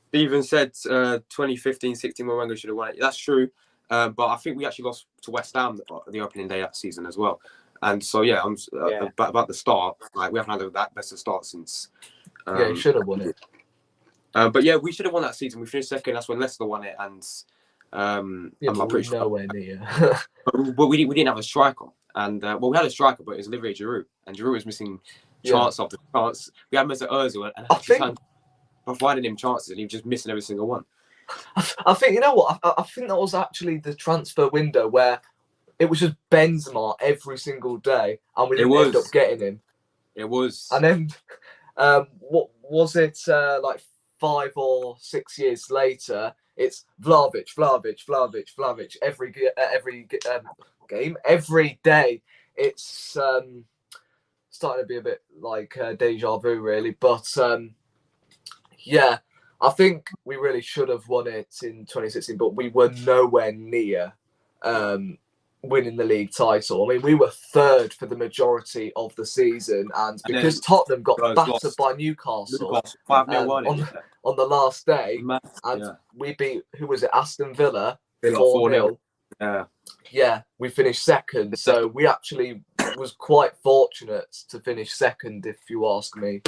Stephen said 2015-16 Mourinho should have won it. That's true. But I think we actually lost to West Ham the opening day that season as well. And so yeah, about the start. Like we haven't had that best of start since. Yeah, you should have won it. But yeah, we should have won that season. We finished second. That's when Leicester won it, and I'm pretty sure nowhere near. but we didn't have a striker, and we had a striker, but it was Olivier Giroud, and Giroud was missing chance after chance. We had Mesut Ozil, and I think provided him chances, and he was just missing every single one. I think, you know what? I think that was actually the transfer window where it was just Benzema every single day, and we didn't end up getting him. It was. And then, what was it? Like 5 or 6 years later, it's Vlahovic every game, every day. It's starting to be a bit like deja vu, really. But yeah, I think we really should have won it in 2016, but we were nowhere near winning the league title. I mean, we were third for the majority of the season, and because Tottenham got battered by Newcastle 5-0 on the last day, we beat, who was it, Aston Villa 4-0. Yeah, we finished second, so we actually was quite fortunate to finish second, if you ask me.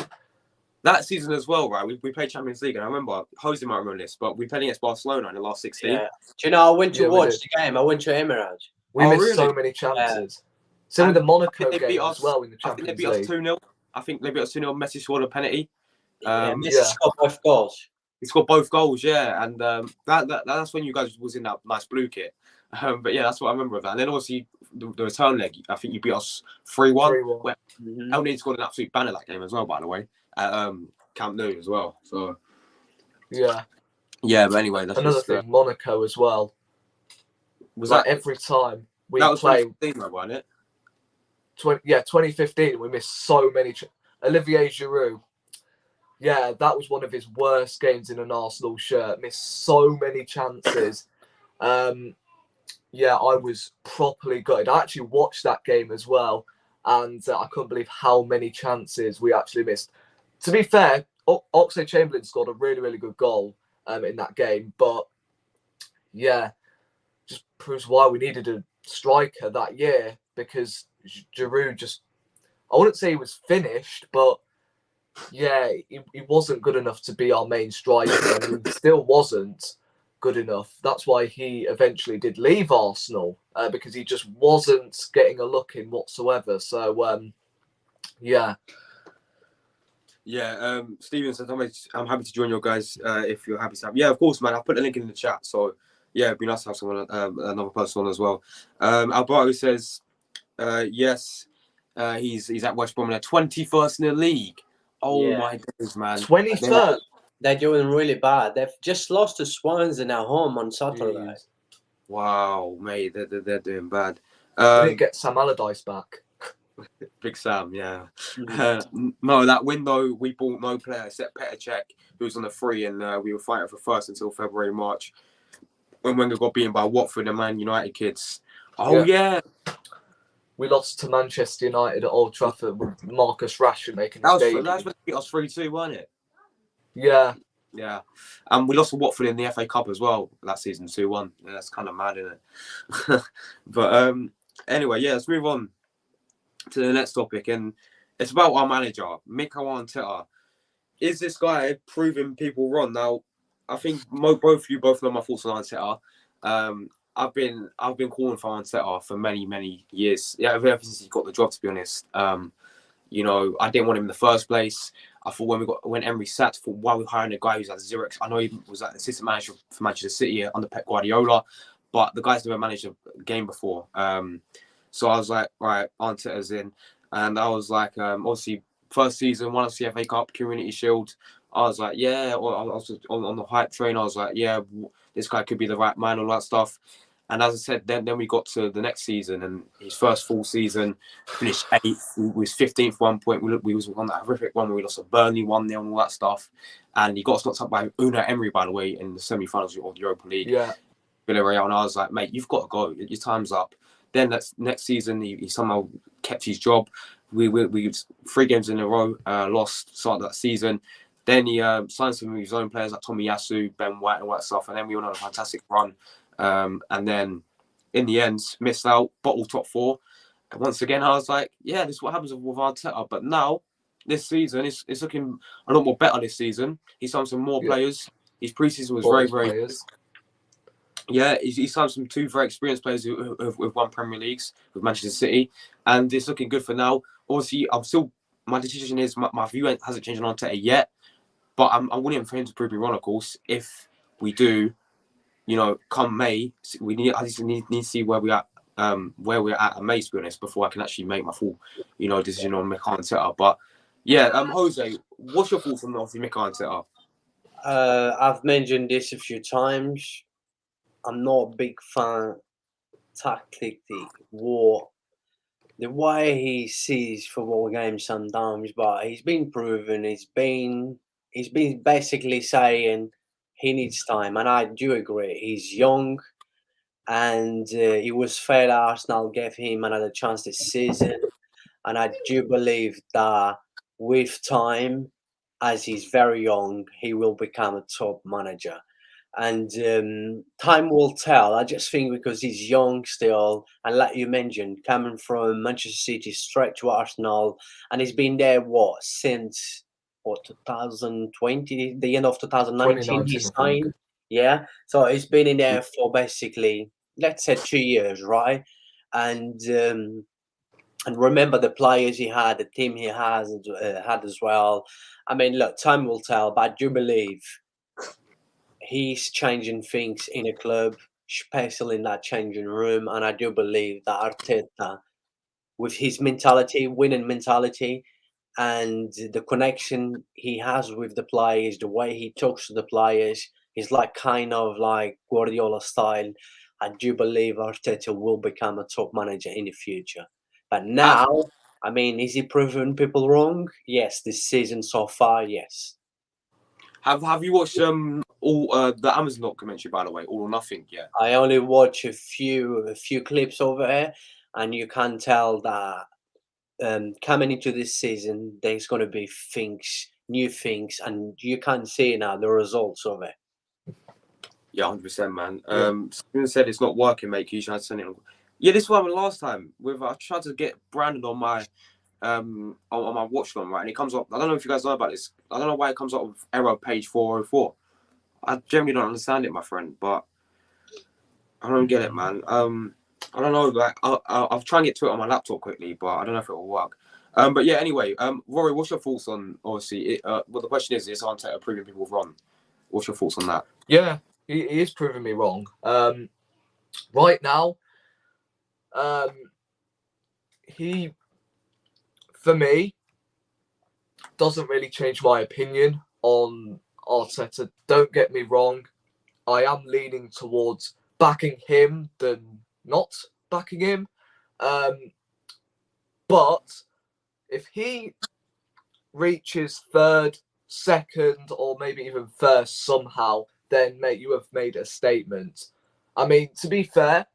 That season as well, right? We played Champions League, and I remember, Jose might remember this, but we played against Barcelona in the last 16. Yeah. Do you know, I went to watch the game. I went to Emirates. We missed so many chances. Same with the Monaco game as well in the Champions League. I think they beat us 2-0. I think they beat us 2-0. Messi scored a penalty. Messi scored both goals. He scored both goals, yeah. And that's when you guys was in that nice blue kit. But yeah, that's what I remember of that. And then obviously the return leg, I think you beat us 3-1. El Nini scored an absolute banner that game as well, by the way. At Camp Nou as well. So yeah, but anyway, that's another thing. Monaco as well. Was like that every time we play? 2015, wasn't it? 2015. We missed so many. Olivier Giroud. Yeah, that was one of his worst games in an Arsenal shirt. Missed so many chances. Yeah, I was properly gutted. I actually watched that game as well, and I couldn't believe how many chances we actually missed. To be fair, Oxlade-Chamberlain scored a really, really good goal in that game. But yeah, just proves why we needed a striker that year, because Giroud just, I wouldn't say he was finished, but yeah, he wasn't good enough to be our main striker. And he still wasn't good enough. That's why he eventually did leave Arsenal, because he just wasn't getting a look in whatsoever. So yeah. Yeah, Steven said, I'm happy to join your guys if you're happy to have. Yeah, of course, man. I'll put the link in the chat. So, yeah, it'd be nice to have someone, another person on as well. Alberto says, yes, he's at West Brom. They're 21st in the league. Oh, my days, man. 23rd. They're doing really bad. They've just lost to Swansea at home on Saturday. Jeez. Wow, mate, they're doing bad. We didn't get Sam Allardyce back. Big Sam, yeah. No, that window we bought no player except Petr Cech, who was on the free, and we were fighting for first until February, March, when Wenger got beaten by Watford and Man United kids. Oh yeah. We lost to Manchester United at Old Trafford with Marcus Rashford making his debut. That was supposed to beat us 3-2, wasn't it? Yeah. Yeah. And we lost to Watford in the FA Cup as well that season, 2-1. Yeah, that's kind of mad, isn't it? But anyway, yeah, let's move on to the next topic, and it's about our manager, Mikel Arteta. Is this guy proving people wrong? Now, I think both of you both know my thoughts on Arteta. I've been calling for Arteta for many years. Yeah, ever since he got the job, to be honest. You know, I didn't want him in the first place. I thought when Emery sat, I thought, why are we hiring a guy who's at Zurich? I know he was like assistant manager for Manchester City under Pep Guardiola, but the guy's never managed a game before. So I was like, right, Arteta's in. And I was like, obviously, first season, won the FA Cup, Community Shield. I was like, yeah, or I was on the hype train. I was like, yeah, this guy could be the right man, all that stuff. And as I said, then we got to the next season, and his first full season, finished 8th. We was 15th 1 point. We was on that horrific one where we lost to Burnley 1-0 and all that stuff. And he got knocked up by Unai Emery, by the way, in the semi-finals of the Europa League. Yeah. Villarreal, and I was like, mate, you've got to go. Your time's up. Then next season, he somehow kept his job. We 3 games in a row, lost, started that season. Then he signed some of his own players like Tommy Yasu, Ben White, and all that stuff. And then we went on a fantastic run. and then in the end missed out, bottled top 4. And once again, I was like, yeah, this is what happens with Arteta. But now, this season, it's looking a lot more better this season. He's signed some more players. His preseason was very good. Yeah, he's signed some 2 very experienced players who've won Premier Leagues with Manchester City. And it's looking good for now. Obviously, my decision is, my view hasn't changed on Arteta yet. But I'm willing for him to prove me wrong, of course. If we do, come May, I just need to see where we're at May, to be honest, before I can actually make my full, decision on Mikel Arteta. But yeah, Jose, what's your thoughts on Mikel Arteta? I've mentioned this a few times. I'm not a big fan tactically the way he sees football games sometimes, but he's been proven. He's been basically saying he needs time, and I do agree. He's young, and it was fair that Arsenal gave him another chance this season, and I do believe that with time, as he's very young, he will become a top manager. And time will tell. I just think because he's young still, and like you mentioned, coming from Manchester City straight to Arsenal, and he's been there since 2020, the end of 2019 he signed. Yeah, so he's been in there for basically, let's say, 2 years, right? And remember the players he had, the team he had as well. I mean, look, time will tell, but I do believe he's changing things in a club, especially in that changing room. And I do believe that Arteta, with his mentality, winning mentality, and the connection he has with the players, the way he talks to the players, is like kind of like Guardiola style. I do believe Arteta will become a top manager in the future. But now, I mean, is he proving people wrong? Yes, this season so far, yes. Have you watched all the Amazon documentary, by the way, All or Nothing? Yeah, I only watch a few clips over here, and you can tell that coming into this season, there's going to be new things, and you can see now the results of it. Yeah, 100%, man. Someone said it's not working, mate. You should send it. Yeah, this one last time. I tried to get Brandon on my on my watch one, right, and it comes up. I don't know if you guys know about this. I don't know why it comes up with error page 404. I generally don't understand it, my friend, but I don't get it, man. I don't know. Like, I'll try and get to it on my laptop quickly, but I don't know if it will work. But yeah, anyway, Rory, what's your thoughts on, obviously, well, the question is Arteta proving people wrong? What's your thoughts on that? Yeah, he is proving me wrong. Right now, he, for me, doesn't really change my opinion on Arteta. Don't get me wrong. I am leaning towards backing him than not backing him. But if he reaches third, second, or maybe even first somehow, then, mate, you have made a statement. I mean, to be fair,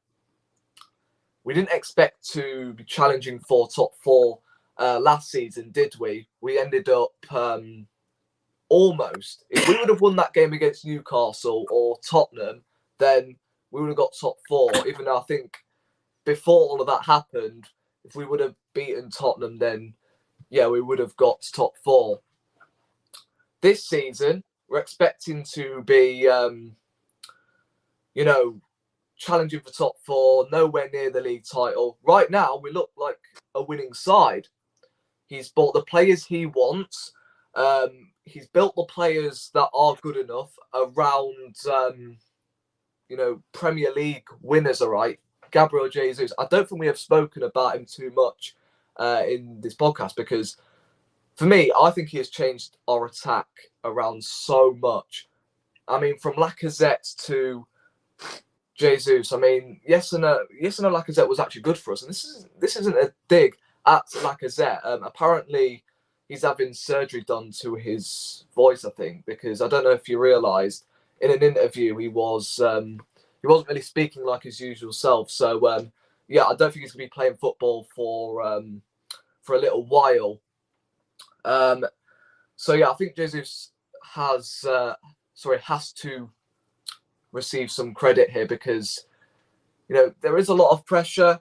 we didn't expect to be challenging for top 4 last season, did we? We ended up almost. If we would have won that game against Newcastle or Tottenham, then we would have got top 4. Even though I think before all of that happened, if we would have beaten Tottenham, then yeah, we would have got top 4. This season, we're expecting to be, challenging for top 4, nowhere near the league title. Right now, we look like a winning side. He's bought the players he wants. He's built the players that are good enough around, Premier League winners, all right? Gabriel Jesus. I don't think we have spoken about him too much in this podcast because, for me, I think he has changed our attack around so much. I mean, from Lacazette to Jesus. I mean, yes and no, Lacazette was actually good for us, and this isn't a dig at Lacazette. Apparently, he's having surgery done to his voice, I think, because I don't know if you realised in an interview he wasn't really speaking like his usual self. So yeah, I don't think he's going to be playing football for a little while. So yeah, I think Jesus has to receive some credit here because, you know, there is a lot of pressure.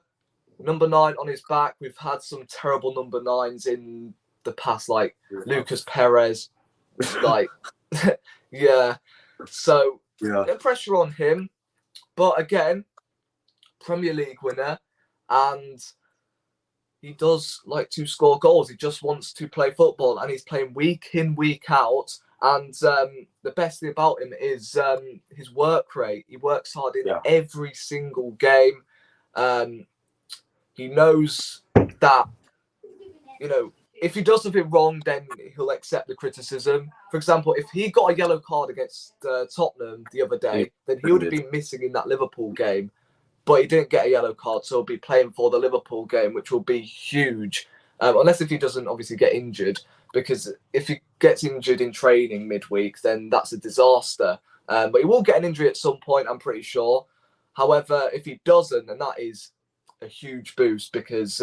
Number 9 on his back. We've had some terrible number 9s in the past, like Lucas Perez. Like, yeah. So, no pressure on him. But again, Premier League winner, and he does like to score goals. He just wants to play football, and he's playing week in, week out. And the best thing about him is his work rate. He works hard in every single game. He knows that, you know, if he does something wrong, then he'll accept the criticism. For example, if he got a yellow card against Tottenham the other day, then he would have been missing in that Liverpool game. But he didn't get a yellow card, so he'll be playing for the Liverpool game, which will be huge. Unless if he doesn't obviously get injured, because if he gets injured in training midweek, then that's a disaster. But he will get an injury at some point, I'm pretty sure. However, if he doesn't, then that is a huge boost because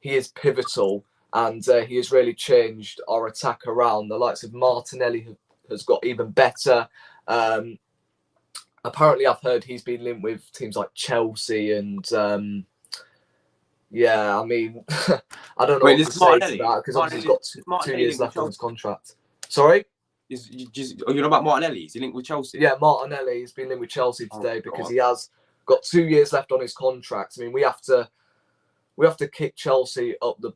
he is pivotal and he has really changed our attack around. The likes of Martinelli has got even better. Apparently, I've heard he's been linked with teams like Chelsea and yeah, I mean, I don't know what to say to that because obviously he's got 2 years left on his contract. Sorry? You know about Martinelli? Is he linked with Chelsea? Yeah, Martinelli has been linked with Chelsea today because he has got 2 years left on his contract. I mean, we have to kick Chelsea up the.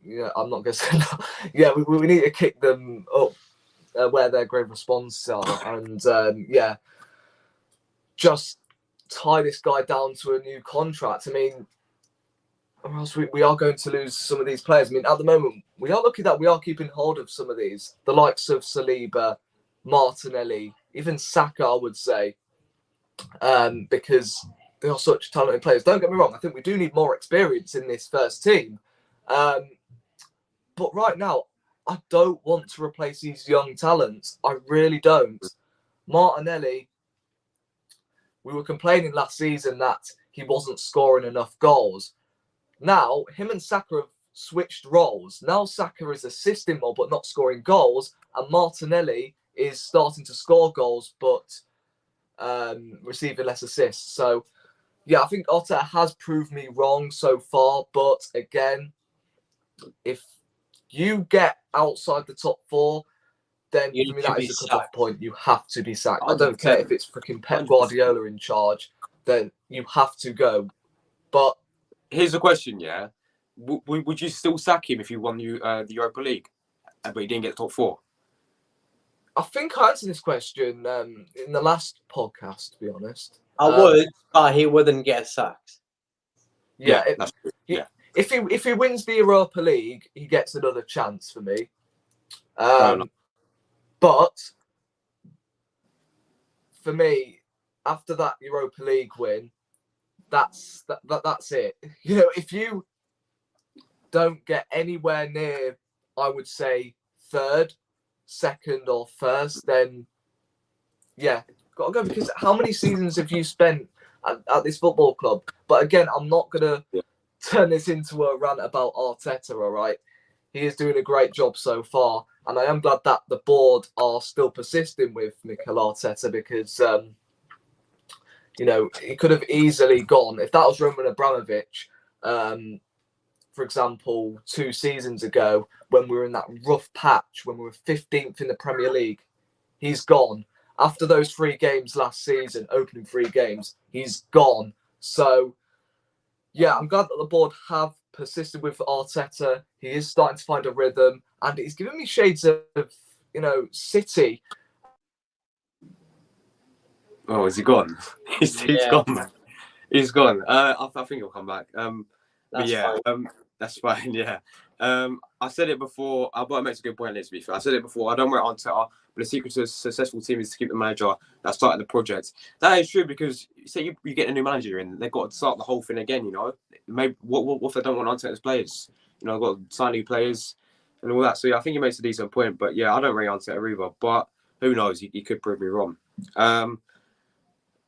Yeah, I'm not going to say that. Yeah, we need to kick them up where their great response are, and yeah, just tie this guy down to a new contract. I mean, or else we are going to lose some of these players. I mean, at the moment, we are lucky that we are keeping hold of some of these, the likes of Saliba, Martinelli, even Saka, I would say, because they are such talented players. Don't get me wrong, I think we do need more experience in this first team. But right now, I don't want to replace these young talents. I really don't. Martinelli, we were complaining last season that he wasn't scoring enough goals. Now, him and Saka have switched roles. Now Saka is assisting more but not scoring goals, and Martinelli is starting to score goals but receiving less assists. So, yeah, I think Arteta has proved me wrong so far. But again, if you get outside the top 4, then for me that is a cut-off point. You have to be sacked. I don't care if it's freaking Pep Guardiola in charge. Then you have to go. But here's the question, yeah. Would you still sack him if you won the Europa League, but he didn't get top 4? I think I answered this question in the last podcast, to be honest. I would, but he wouldn't get sacked. Yeah, that's true. Yeah. If he wins the Europa League, he gets another chance for me. But for me, after that Europa League win, that's it. You know, if you don't get anywhere near, I would say, 3rd, 2nd, or 1st, then yeah, gotta go. Because how many seasons have you spent at this football club? But again, I'm not gonna turn this into a rant about Arteta. All right, he is doing a great job so far, and I am glad that the board are still persisting with Mikel Arteta because you know, he could have easily gone if that was Roman Abramovich. For example, 2 seasons ago, when we were in that rough patch, when we were 15th in the Premier League, he's gone. After those 3 games last season, opening 3 games, he's gone. So, yeah, I'm glad that the board have persisted with Arteta. He is starting to find a rhythm, and he's giving me shades of, you know, City. Oh, is he gone? He's gone, man. He's gone. I think he'll come back. That's fine. Yeah. I said it before. Albert makes a good point. Let's be fair. I said it before. I don't wear Arteta, but the secret to a successful team is to keep the manager that started the project. That is true because say you get a new manager in, they've got to start the whole thing again. You know, maybe what if they don't want Arteta's players? You know, they've got to sign new players and all that. So yeah, I think he makes a decent point. But yeah, I don't rate Arteta either. But who knows? He could prove me wrong.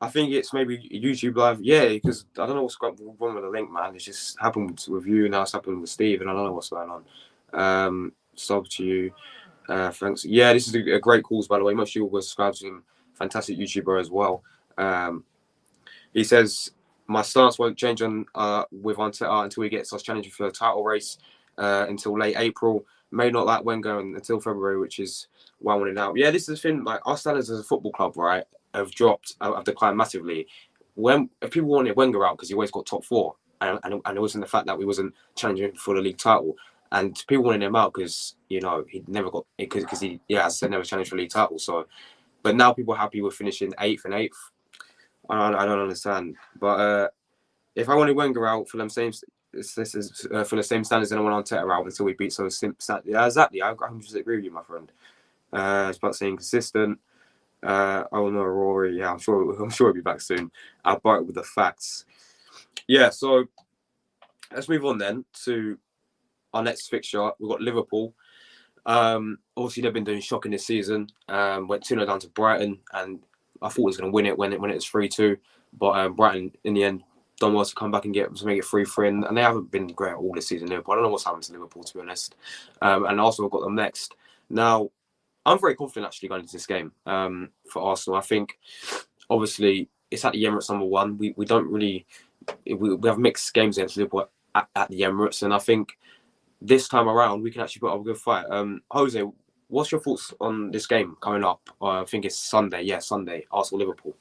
I think it's maybe YouTube Live. Yeah, because I don't know what's wrong with the link, man. It's just happened with you, and now it's happened with Steve, and I don't know what's going on. So to you. Thanks. Yeah, this is a great cause, by the way. Most of you will subscribe to him. Fantastic YouTuber as well. He says, my stance won't change on with Arteta until he gets us challenging for the title race until late April. May not like Wenger until February, which is why I wanted out. Yeah, this is the thing. Like, our standards as a football club, right, have declined massively. If people wanted Wenger out because he always got top four, and it wasn't the fact that we wasn't challenging for the league title, and people wanted him out because he never got because he as I said, never challenged for the league title. So, but now people are happy with finishing 8th and 8th. I don't understand, but if I wanted Wenger out for them same, this is for the same standards, then I want Arteta out until we beat so simple. Yeah, exactly. I 100% agree with you, my friend. It's about staying consistent. Oh no, Rory. Yeah, I'm sure he'll be back soon. I'll bite with the facts. Yeah, so let's move on then to our next fixture. We've got Liverpool. Obviously they've been doing shocking this season. Went 2-0 down to Brighton, and I thought it was going to win it when it was 3-2, but Brighton in the end done well to come back and make it 3-3, and they haven't been great all this season. Liverpool. I don't know what's happened to Liverpool, to be honest. And Arsenal have got them next. Now, I'm very confident actually going into this game for Arsenal. I think obviously it's at the Emirates #1. We don't really we have mixed games against Liverpool at the Emirates, and I think this time around we can actually put up a good fight. Jose, what's your thoughts on this game coming up? I think it's Sunday. Yeah, Sunday. Arsenal-Liverpool.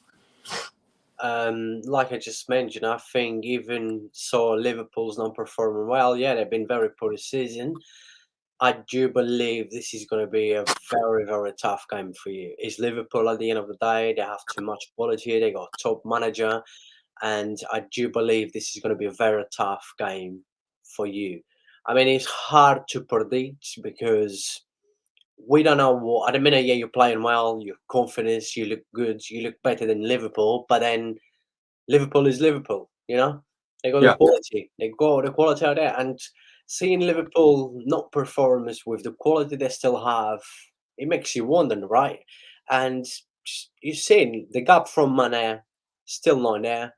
Like I just mentioned, I think even so Liverpool's not performing well. Yeah, they've been very poor this season. I do believe this is going to be a very, very tough game for you. It's Liverpool at the end of the day. They have too much quality. They got a top manager. And I do believe this is going to be a very tough game for you. I mean, it's hard to predict because we don't know what. At the minute, yeah, you're playing well, you're confident, you look good, you look better than Liverpool. But then Liverpool is Liverpool, you know? They got the quality. They got the quality out there. And seeing Liverpool not perform with the quality they still have, it makes you wonder, right? And you've seen the gap from Mane still not there.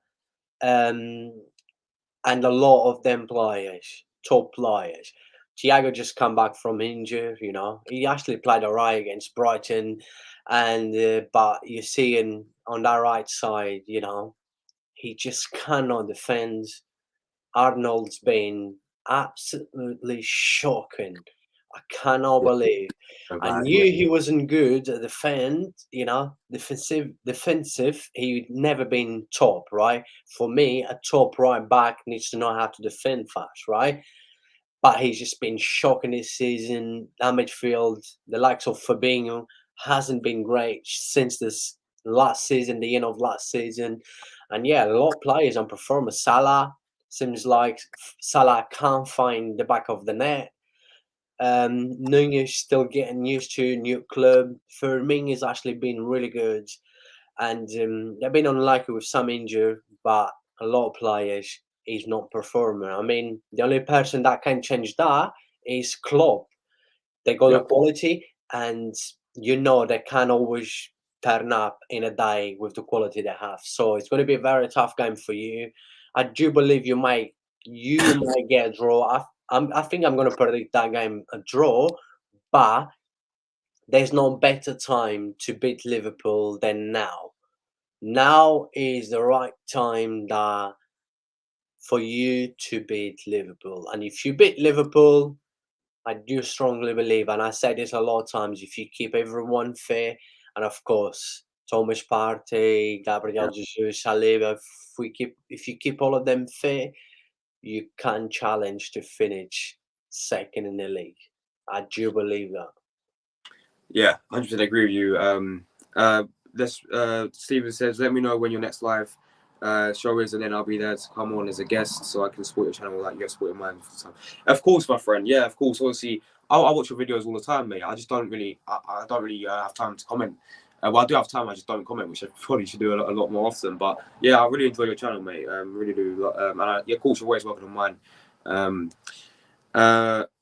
And a lot of them players, top players. Thiago just come back from injury, you know. He actually played alright against Brighton, and but you're seeing on that right side, you know, he just cannot defend. Arnold's been absolutely shocking. I cannot believe. I knew he wasn't good at defensive. He'd never been top, right? For me, a top right back needs to know how to defend fast, right? But he's just been shocking this season. That midfield, the likes of Fabinho, hasn't been great since this last season, the end of last season. And yeah, a lot of players on performance. Salah seems like Salah can't find the back of the net. Nunez still getting used to new club. Firmino has actually been really good, and they've been unlucky with some injury, but a lot of players is not performing. I mean, the only person that can change that is Klopp. They got the quality, and you know they can always turn up in a day with the quality they have. So it's going to be a very tough game for you. I do believe you might get a draw. I think I'm going to predict that game a draw, but there's no better time to beat Liverpool than now. Now is the right time for you to beat Liverpool. And if you beat Liverpool, I do strongly believe, and I say this a lot of times, if you keep everyone fair, and of course, Thomas Partey, Gabriel Jesus, Saliba, if you keep all of them fair, you can challenge to finish second in the league. I do believe that. Yeah, 100% agree with you. Steven says, let me know when your next live show is, and then I'll be there to come on as a guest so I can support your channel like you're supporting mine for the time. Of course, my friend. Yeah, of course. Obviously, I watch your videos all the time, mate. I just don't really, I don't really have time to comment. Well, I do have time, I just don't comment, which I probably should do a lot more often. But yeah, I really enjoy your channel, mate. Really do. And of course, you're always welcome on mine.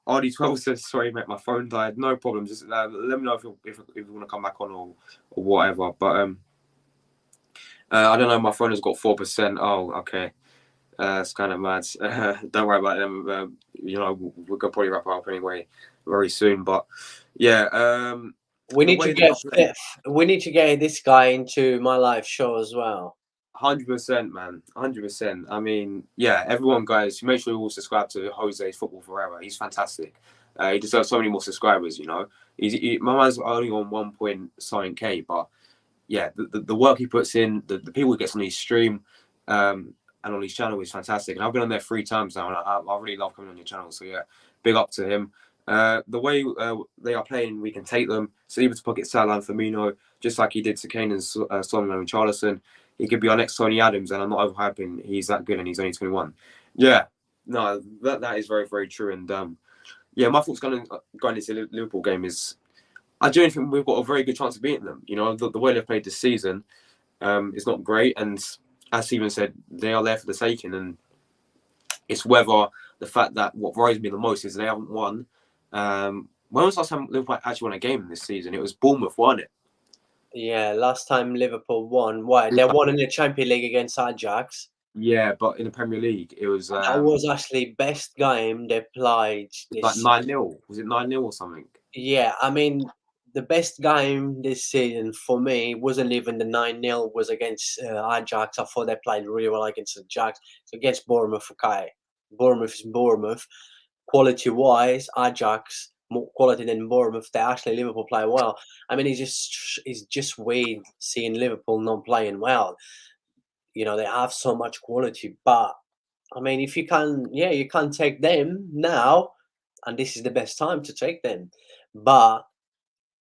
RD12 says, sorry, mate, my phone died. No problem. Just let me know if you want to come back on or whatever. But I don't know. My phone has got 4%. Oh, okay. It's kind of mad. Don't worry about them. You know, we're gonna probably wrap up anyway very soon. But yeah, We the need to way they get are playing. we need to get this guy into my live show as well. 100%, man. 100%. I mean, yeah, everyone, guys, make sure you all subscribe to Jose's Football Forever. He's fantastic. He deserves so many more subscribers, you know. My man's only on 1.7K, but yeah, the work he puts in, the people he gets on his stream and on his channel is fantastic. And I've been on there 3 times now, and I really love coming on your channel. So yeah, big up to him. The way they are playing, we can take them. Saliba to pocket Salah and Firmino, just like he did to Kane and Solomon and Charlison. He could be our next Tony Adams, and I'm not overhyping. He's that good, and he's only 21. Yeah, no, that is very, very true. And yeah, my thoughts going into the Liverpool game is, I genuinely think we've got a very good chance of beating them. You know, the way they've played this season is not great, and as Stephen said, they are there for the taking. And it's whether the fact that what worries me the most is they haven't won. When was the last time Liverpool actually won a game this season? It was Bournemouth, wasn't it? Yeah, last time Liverpool won, what they won in the Champions League against Ajax. Yeah, but in the Premier League, it was That was actually best game they played like this. 9-0. Was it 9-0 or something? Yeah, I mean the best game this season for me wasn't even the 9-0. Was against Ajax. I thought they played really well against Ajax. It's against Bournemouth. Okay, Bournemouth is Bournemouth. Quality wise, Ajax more quality than Bournemouth. They actually Liverpool play well. I mean, it's just weird seeing Liverpool not playing well. You know, they have so much quality, but I mean, if you can, yeah, you can't take them now, and this is the best time to take them. But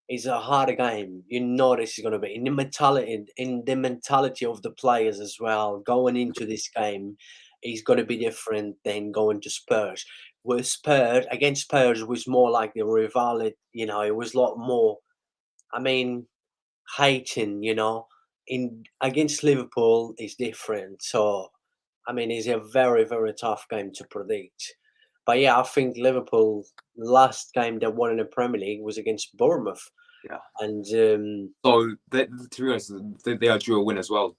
it's a harder game. You know this is going to be in the mentality of the players as well. Going into this game is going to be different than going to Spurs. With Spurs against Spurs was more like the rivalry. You know, it was a lot more. I mean, hating. You know, in against Liverpool is different. So I mean, it's a very, very tough game to predict. But yeah, I think Liverpool last game they won in the Premier League was against Bournemouth. Yeah. And So, to be honest, they are due a win as well,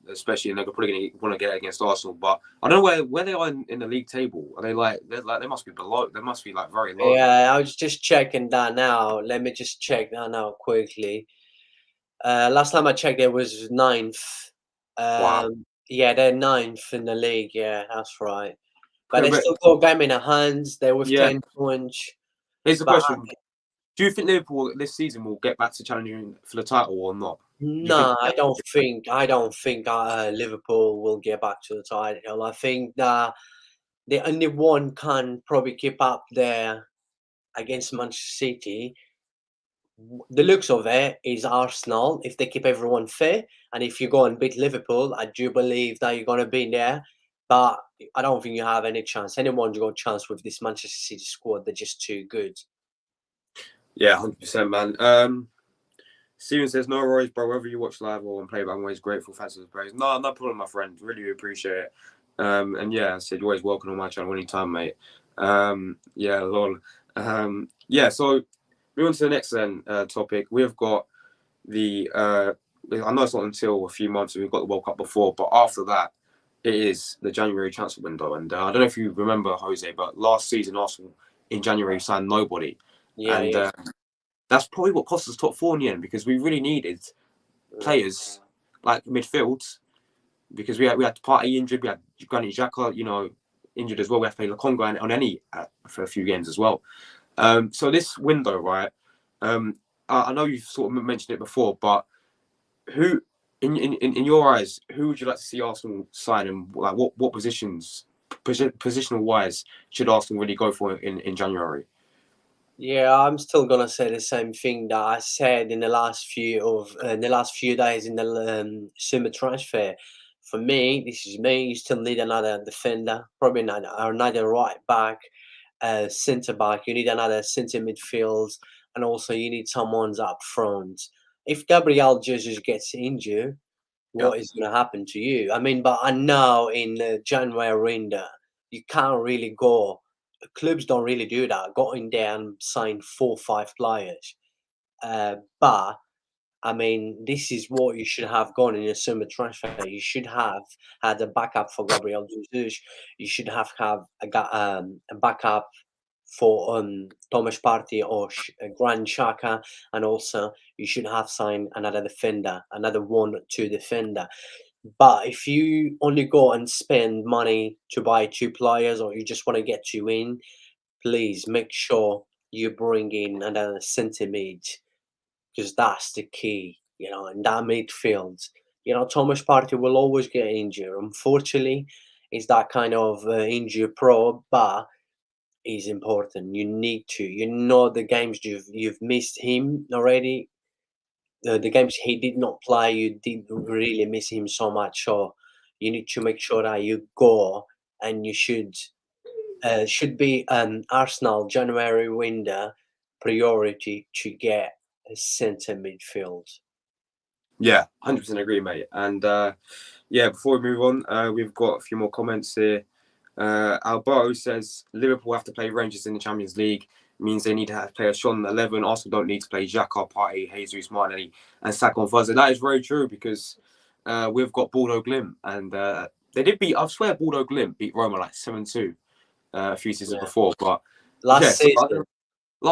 especially, and they're probably going to want to get it against Arsenal. But I don't know where they are in the league table. Are they they must be below? They must be like very low. yeah, I was just checking that now. Let me just check that now quickly. Last time I checked, it was ninth. Wow. Yeah, they're ninth in the league. Yeah, that's right. But they But still got a game in their hands. They're with yeah, 10 points. here's the But question: do you think Liverpool this season will get back to challenging for the title or not? You think? no, I don't think. I don't think Liverpool will get back to the title. I think that the only one can probably keep up there against Manchester City. The looks of it is Arsenal. If they keep everyone fair, and if you go and beat Liverpool, I do believe that you're going to be there. But I don't think you have any chance. Anyone's got a chance with this Manchester City squad. They're just too good. Yeah, 100%, man. Steven says, no worries, bro. Whether you watch live or on playback, I'm always grateful. Thanks for the praise. No problem, my friend. Really appreciate it. And yeah, I said, you're always welcome on my channel anytime, mate. Yeah, lol. Yeah, so moving on to the next topic. We've got the, I know it's not until a few months, we've got the World Cup before, but after that, it is the January transfer window. And I don't know if you remember, Jose, but last season, Arsenal in January signed nobody. Yeah, And yeah. that's probably what cost us top 4 in the end, because we really needed players like midfield, because we had Partey injured, we had Granit Xhaka, you know, injured as well. We had to play Lokonga on any for a few games as well. So this window, right? I know you've sort of mentioned it before, but who, in your eyes, who would you like to see Arsenal sign, and like what positions, positional wise, should Arsenal really go for in January? Yeah, I'm still gonna say the same thing that I said in the last few days in the summer transfer. For me, this is me. You still need another defender, probably another right back, centre back. You need another centre midfield, and also you need someone's up front. If Gabriel Jesus gets injured, Yeah. what is going to happen to you? I mean, but I know in the January window, you can't really go. Clubs don't really do that. Go in there and sign 4 or 5 players. But I mean, this is what you should have gone in a summer transfer. You should have had a backup for Gabriel Jesus. You should have a backup for Thomas Partey or Grand Xhaka, and also you should have signed another defender, another 1-2 defender. But if you only go and spend money to buy 2 players, or you just want to get 2 in, please make sure you bring in another centre mid, because that's the key, in that midfield. Thomas Partey will always get injured. Unfortunately, he's that kind of injury pro, but he's important. You need to. The games you've missed him already. The games he did not play, you did really miss him so much. So you need to make sure that you go, and you should be Arsenal January window priority to get a centre midfield. Yeah, 100% agree, mate. And yeah, before we move on, we've got a few more comments here. Alberto says Liverpool have to play Rangers in the Champions League. Means they need to have play a Sean 11. Arsenal don't need to play Xhaka, Partey, Jesus, Martinelli, and Saka on Thursday. That is very true, because we've got Bordeaux Glimt, and they did beat. I swear, Bordeaux Glimt beat Roma like 7-2 a few seasons before. But Last season,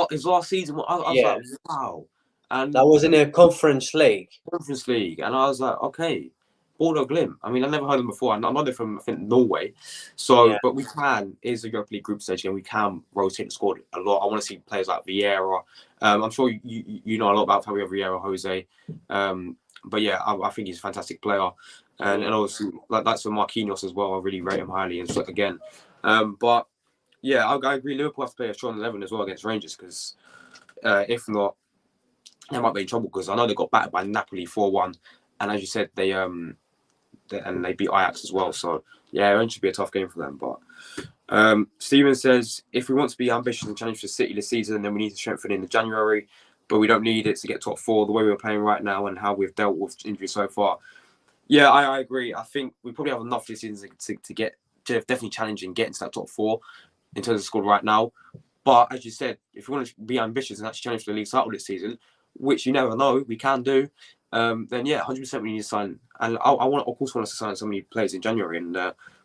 his last season, I was like, wow. And that was in a Conference League. And I was like, okay, Bordeaux Glimt. I mean, I've never heard them before. I know they're from, I think, Norway. So, but it's a Europa League group stage, and we can rotate the squad a lot. I want to see players like Vieira. I'm sure you know a lot about Fabio Vieira, Jose. But yeah, I think he's a fantastic player. And also, that's for Marquinhos as well. I really rate him highly. And so, again, but yeah, I agree. Liverpool have to play a strong 11 as well against Rangers, because if not, they might be in trouble, because I know they got battered by Napoli 4-1, and as you said, they beat Ajax as well. So yeah, it should be a tough game for them. But Steven says, if we want to be ambitious and challenge for City this season, then we need to strengthen in January, but we don't need it to get top 4 the way we're playing right now and how we've dealt with injuries so far. Yeah, I agree. I think we probably have enough this season to definitely challenge and get into that top 4 in terms of squad right now. But as you said, if we want to be ambitious and actually challenge for the league title this season, which you never know, we can do, then yeah, 100% we need to sign. And of course, want us to sign so many players in January. And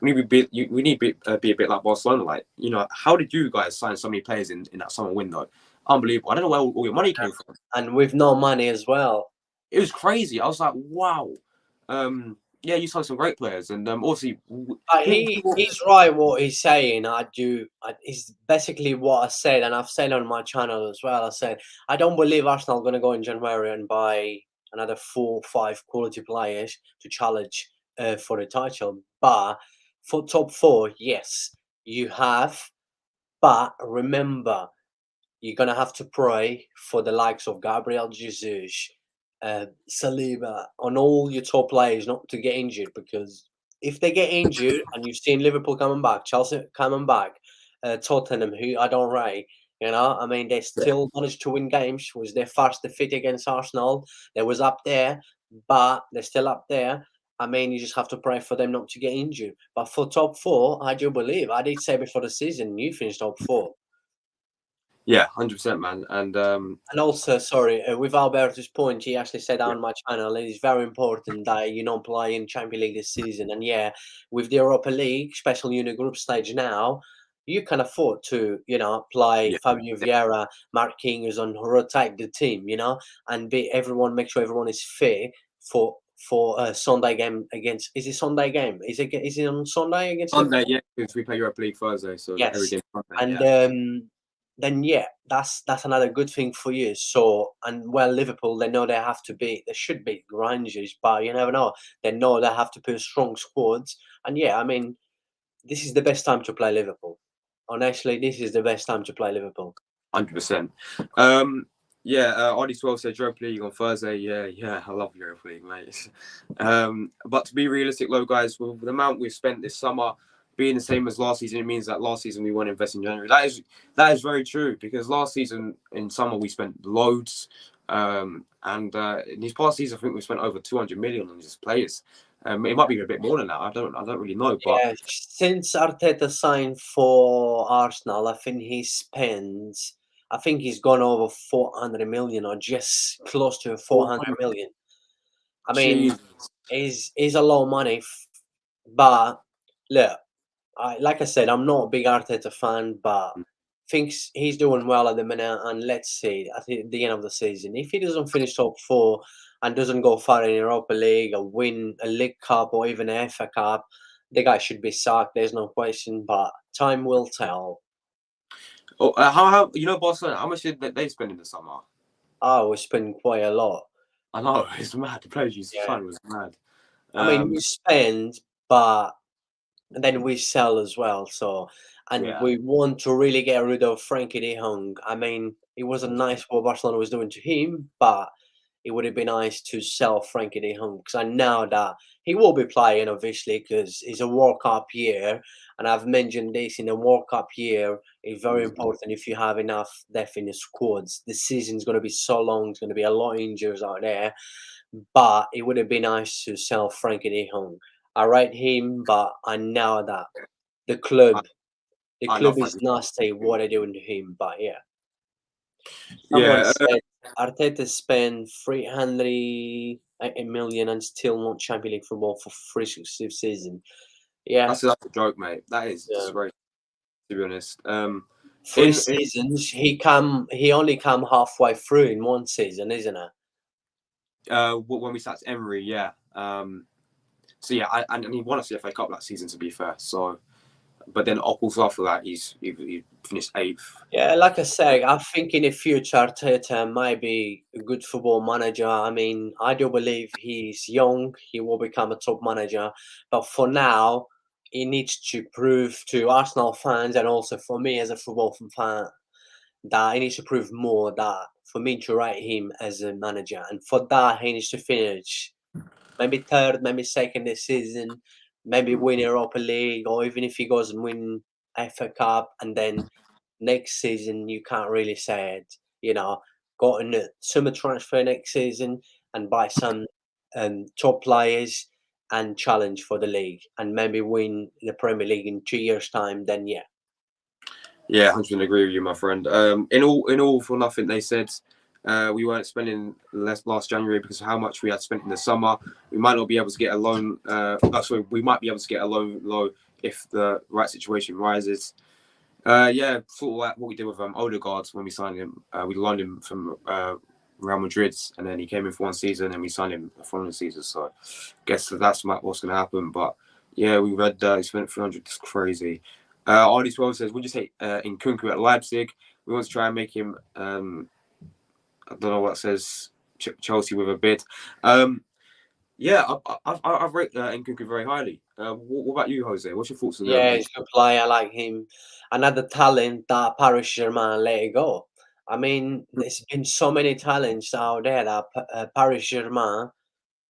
we need to be a bit like Barcelona. Like, how did you guys sign so many players in that summer window? Unbelievable. I don't know where all your money came from. And with no money as well. It was crazy. I was like, wow. Yeah, you signed some great players, and obviously, he's right what he's saying. It's basically what I said, and I've said on my channel as well. I said I don't believe Arsenal are going to go in January and buy another 4 or 5 quality players to challenge for the title. But for top 4, yes, you have. But remember, you're gonna have to pray for the likes of Gabriel Jesus, Saliba, on all your top players not to get injured, because if they get injured, and you've seen Liverpool coming back, Chelsea coming back, Tottenham, who I don't rate, I mean, they still managed to win games. Was their first defeat against Arsenal? They was up there, but they're still up there. I mean, you just have to pray for them not to get injured. But for top 4, I do believe. I did say before the season, you finished top 4. Yeah, 100%, man. And also, sorry, with Alberto's point, he actually said on my channel, it is very important that you don't play in Champions League this season. And yeah, with the Europa League, especially in the group stage now, you can afford to, play Fabio Vieira, Marquinhos, and rotate the team, and make sure everyone is fit for a Sunday game against. Is it Sunday game? Is it on Sunday against Sunday? Yeah, because we play Europa League Thursday, so yes. Every game Sunday. And then yeah, that's another good thing for you. So, and well, Liverpool, they know they should beat Rangers, but you never know. They know they have to put strong squads, and yeah, I mean, this is the best time to play Liverpool. Honestly, this is the best time to play Liverpool. 100%. Yeah, RD12 said Europa League on Thursday. Yeah, I love Europa League, mate. But to be realistic, though, guys, with the amount we've spent this summer being the same as last season, it means that last season we won't invest in January. That is very true, because last season in summer we spent loads, and in these past seasons I think we spent over 200 million on just players. It might be a bit more than that. I don't really know. But yeah, since Arteta signed for Arsenal, I think he's gone over 400 million, or just close to 400 million. I mean, is a lot of money, but look, like I said, I'm not a big Arteta fan, but thinks he's doing well at the minute, and let's see at the end of the season if he doesn't finish top 4 and doesn't go far in Europa League or win a League Cup or even a FA Cup, the guy should be sacked. There's no question, but time will tell. Oh, how you know Barcelona? How much did they spend in the summer? I was spending quite a lot. I know, it's mad. The players you Yeah. signed was mad. I mean, we spend, but then we sell as well. So, and Yeah. we want to really get rid of Frankie de Jong. I mean, it wasn't nice what Barcelona was doing to him, but it would have been nice to sell Frankie de Jong because I know that he will be playing, obviously, because it's a World Cup year. And I've mentioned this in a World Cup year. It's very important if you have enough depth in the squads. The season's going to be so long. There's going to be a lot of injuries out there. But it would have been nice to sell Frankie de Jong. I rate him, but I know that the club is nasty what they're doing to him. But yeah. Someone said Arteta spent 380 million and still not Champions League football for 3 successive seasons. Yeah, that's a joke, mate. That is disgrace, to be honest. 3 seasons. He only come halfway through in one season, isn't it? When we sacked Emery, yeah. So yeah, and he won us the FA Cup that season, to be fair. So, but then also after that, he finished 8th. Yeah, like I say, I think in the future Arteta might be a good football manager. I mean, I do believe he's young. He will become a top manager. But for now, he needs to prove to Arsenal fans and also for me as a football fan that he needs to prove more that for me to rate him as a manager. And for that, he needs to finish maybe 3rd, maybe 2nd this season, maybe win Europa League, or even if he goes and win FA Cup, and then next season you can't really say it. You know, go in a summer transfer next season and buy some top players and challenge for the league, and maybe win the Premier League in 2 years' time. Then yeah. Yeah, 100% agree with you, my friend. In all for nothing, they said we weren't spending less last January because of how much we had spent in the summer. We might not be able to get a loan. We might be able to get a loan if the right situation rises. Yeah, sort of like what we did with Odegaard when we signed him. We loaned him from Real Madrid, and then he came in for 1 season, and we signed him the following season. So, I guess that's what's going to happen. But yeah, we read he spent 300. That's crazy. RD12 says, "Would you say Nkunku at Leipzig? We want to try and make him." I don't know what it says. Chelsea with a bid. Yeah, I've rated Nkunku very highly. What about you, Jose? What's your thoughts on that? Yeah, he's a good player. I like him. Another talent that Paris Germain let it go. I mean, there's been so many talents out there that Paris Germain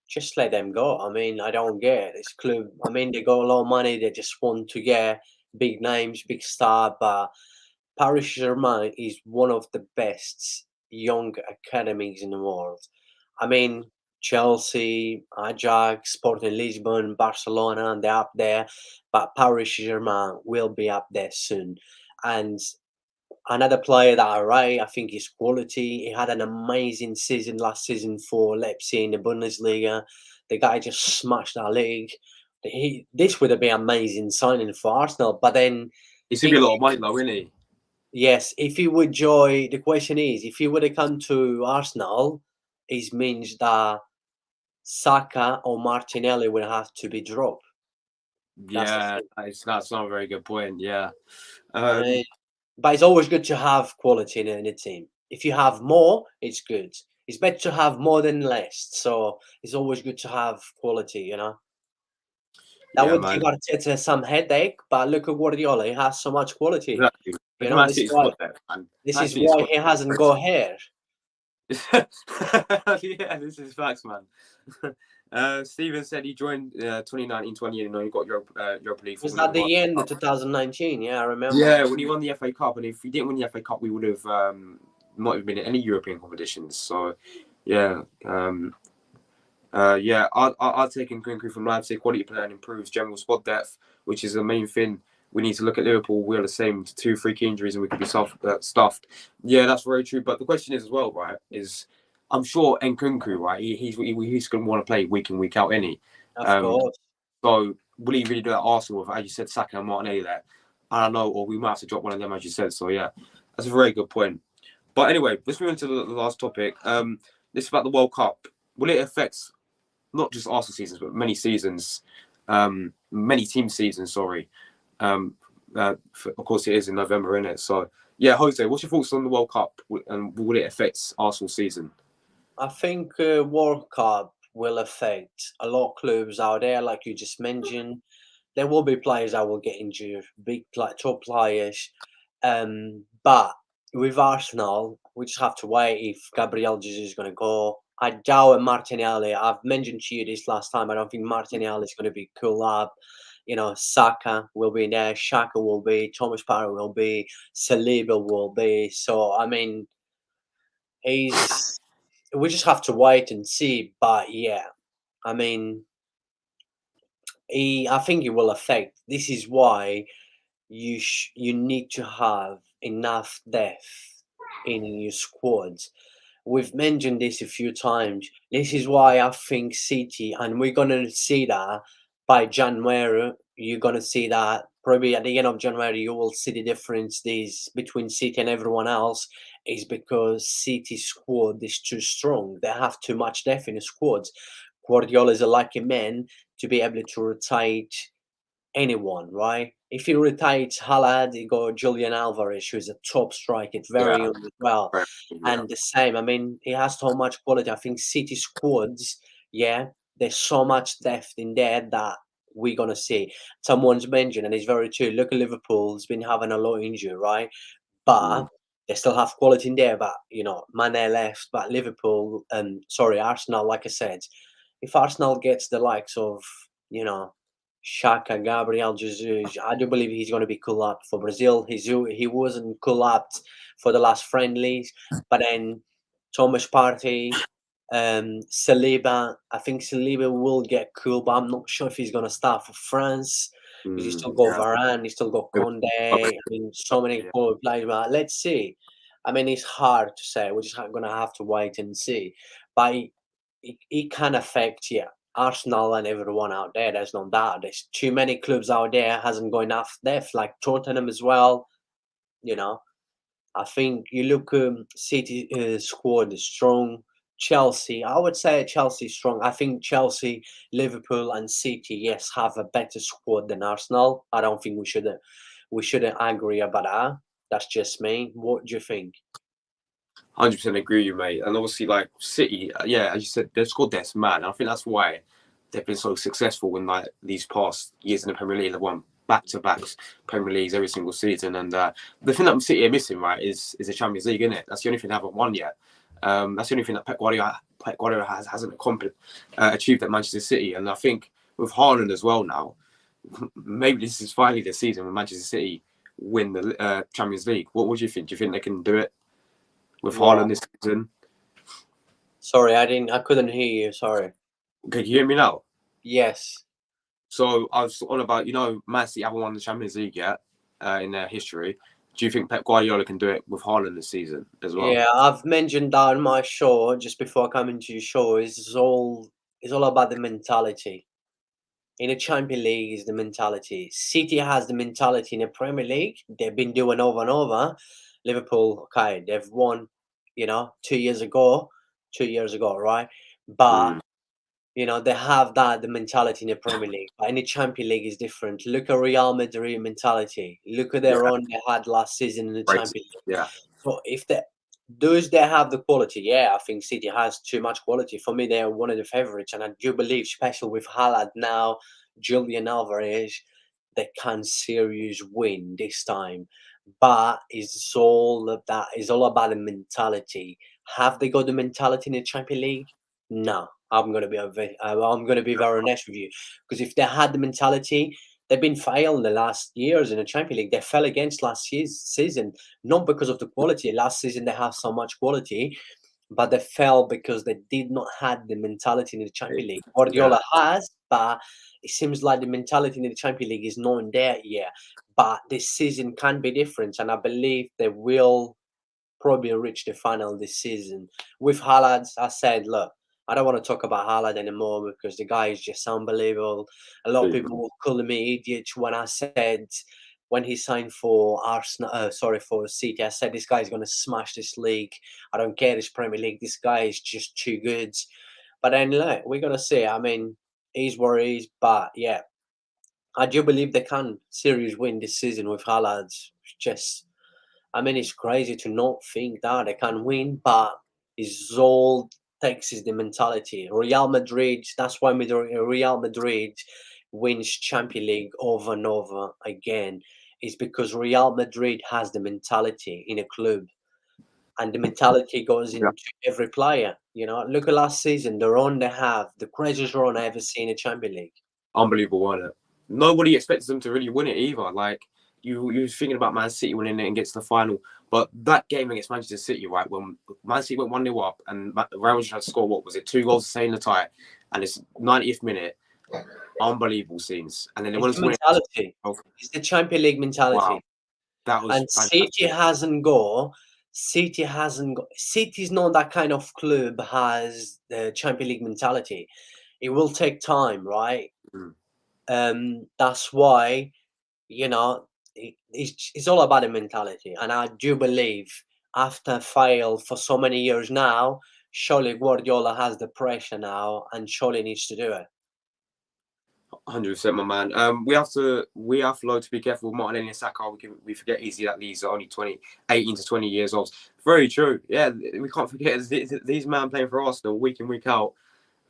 just let them go. I mean, I don't get this club. I mean, they got a lot of money. They just want to get big names, big star. But Paris Germain is one of the best young academies in the world. I mean, Chelsea, Ajax, Sporting Lisbon, Barcelona, and they're up there. But Paris Germain will be up there soon. And another player that I rate, I think, is quality. He had an amazing season last season for Leipzig in the Bundesliga. The guy just smashed our league. This would have been amazing signing for Arsenal, but then It's gonna be a lot of money, though, isn't he? yes, if he would join, the question is, if he would have come to Arsenal, it means that Saka or Martinelli would have to be dropped. Yeah, that's not a very good point. Yeah. But it's always good to have quality in a team. If you have more, it's good. It's better to have more than less. So it's always good to have quality, you know. That would give Arteta some headache, but look at Guardiola. He has so much quality. Exactly. You know, this is why he hasn't got hair. Yeah, this is facts, man. Steven said he joined 2019-20, and he got Europa League. Was that the end of 2019? Yeah, I remember. Yeah, when he won the FA Cup, and if he didn't win the FA Cup, we would have not even been in any European competitions. So, yeah, yeah, I'll take Nkunku from Leipzig. Quality player and improves general squad depth, which is the main thing. We need to look at Liverpool. We're the same, 2 freak injuries, and we could be stuffed. Yeah, that's very true. But the question is as well, right? Is I'm sure Nkunku, right? He's going to want to play week in, week out, any. Of course. So will he really do that Arsenal with, as you said, Saka and Martinelli there? I don't know, or we might have to drop one of them, as you said. So yeah, that's a very good point. But anyway, let's move into the last topic. This is about the World Cup. Will it affect not just Arsenal seasons, but many seasons, many team seasons? Sorry. Of course, it is in November, isn't it? So yeah, Jose, what's your thoughts on the World Cup, and will it affect Arsenal season? I think World Cup will affect a lot of clubs out there, like you just mentioned. There will be players that will get injured, top players. But with Arsenal, we just have to wait if Gabriel Jesus is going to go. I doubt Martinelli. I've mentioned to you this last time. I don't think Martinelli is going to be cool up. You know, Saka will be there, Xhaka will be, Thomas Partey will be, Saliba will be. So I mean, we just have to wait and see. But yeah, I mean, I think it will affect. This is why you need to have enough depth in your squads. We've mentioned this a few times. This is why I think City, and we're gonna see that by January. You're gonna see that probably at the end of January. You will see the difference between City and everyone else is because City's squad is too strong. They have too much depth in the squads. Guardiola is a lucky man to be able to rotate anyone, right? If he retired Haaland, you got Julian Alvarez, who's a top striker, very Yeah, young as well. yeah, And the same, I mean, he has so much quality. I think City squads, yeah, there's so much depth in there that we're gonna see. Someone's mentioned, and it's very true. Look at Liverpool's been having a lot of injury, right? But they still have quality in there. But you know, Mane left, but Liverpool, Arsenal, like I said, if Arsenal gets the likes of, you know, Xhaka, Gabriel Jesus, I do believe he's going to be cool up for Brazil. He wasn't cool up for the last friendlies, but then Thomas Partey, Saliba. I think Saliba will get cool, but I'm not sure if he's going to start for France. Because you still got yeah. Varane, you still got Conde. I mean, so many good players. But let's see. I mean, it's hard to say. We're just going to have to wait and see. But it can affect, yeah, Arsenal and everyone out there. There's no doubt. There's too many clubs out there hasn't got enough depth, like Tottenham as well. You know, I think you look City squad is strong. Chelsea, I would say Chelsea is strong. I think Chelsea, Liverpool, and City, yes, have a better squad than Arsenal. I don't think we shouldn't agree about that. That's just me. What do you think? 100% agree with you, mate. And obviously, like City, yeah, as you said, they've scored this man. I think that's why they've been so successful in like these past years in the Premier League. They've won back-to-backs Premier Leagues every single season. And the thing that City are missing, right, is the Champions League, isn't it? That's the only thing they haven't won yet. That's the only thing that Pep Guardiola hasn't achieved at Manchester City. And I think with Haaland as well now, maybe this is finally the season when Manchester City win the Champions League. What do you think? Do you think they can do it with Haaland this season? Sorry, I couldn't hear you. Sorry. Can you hear me now? Yes. So I was on about, Man City haven't won the Champions League yet in their history. Do you think Pep Guardiola can do it with Haaland this season as well? Yeah, I've mentioned that on my show just before coming to your show. It's all about the mentality. In the Champions League is the mentality. City has the mentality in the Premier League. They've been doing over and over. Liverpool, okay, they've won, 2 years ago, right? But they have the mentality in the Premier League. But in the Champions League is different. Look at Real Madrid mentality. Look at their run they had last season in the Champions League. Yeah. So if they have the quality, yeah, I think City has too much quality. For me, they are one of the favourites, and I do believe, especially with Haaland now, Julian Alvarez, they can serious win this time. But it's all about the mentality. Have they got the mentality in the Champions League? No, I'm gonna be very honest with you, because if they had the mentality, they've been failing the last years in the Champions League. They fell against last season, not because of the quality. Last season they have so much quality, but they fell because they did not have the mentality in the Champions League. Guardiola has, but it seems like the mentality in the Champions League is not there yet. But this season can be different, and I believe they will probably reach the final this season. With Haaland, I said, look, I don't want to talk about Haaland anymore because the guy is just unbelievable. A lot of people will call me idiot when I said when he signed for for City, I said this guy's going to smash this league. I don't care this Premier League. This guy is just too good. But then look, we're gonna see. I mean, he's what he is, but yeah, I do believe they can series win this season with Haaland. Just, I mean, it's crazy to not think that they can win, but it's all takes is the mentality. Real Madrid. That's why Real Madrid wins Champions League over and over again. Is because Real Madrid has the mentality in a club, and the mentality goes Yeah. into every player. You know, look at last season, the run they have, the craziest run I ever seen in Champions League. Unbelievable, wasn't it? Nobody expected them to really win it either. Like you was thinking about Man City winning it and gets to the final, but that game against Manchester City, right, when Man City went 1-0 up and Real Madrid had to score, what was it, 2 goals to stay in the tie, and it's 90th minute, unbelievable scenes, and then they It's wanted the to win mentality. it. It's the Champions League mentality. Wow, that was And fantastic. City hasn't got. City's not that kind of club has the Champions League mentality. It will take time, right? That's why, you know, it's all about the mentality. And I do believe after failed for so many years now, surely Guardiola has the pressure now and surely needs to do it. 100%, my man. We have to be careful with Martinelli and Saka. We forget easily that these are only 18 to 20 years old. Very true. Yeah, we can't forget these men playing for Arsenal week in, week out.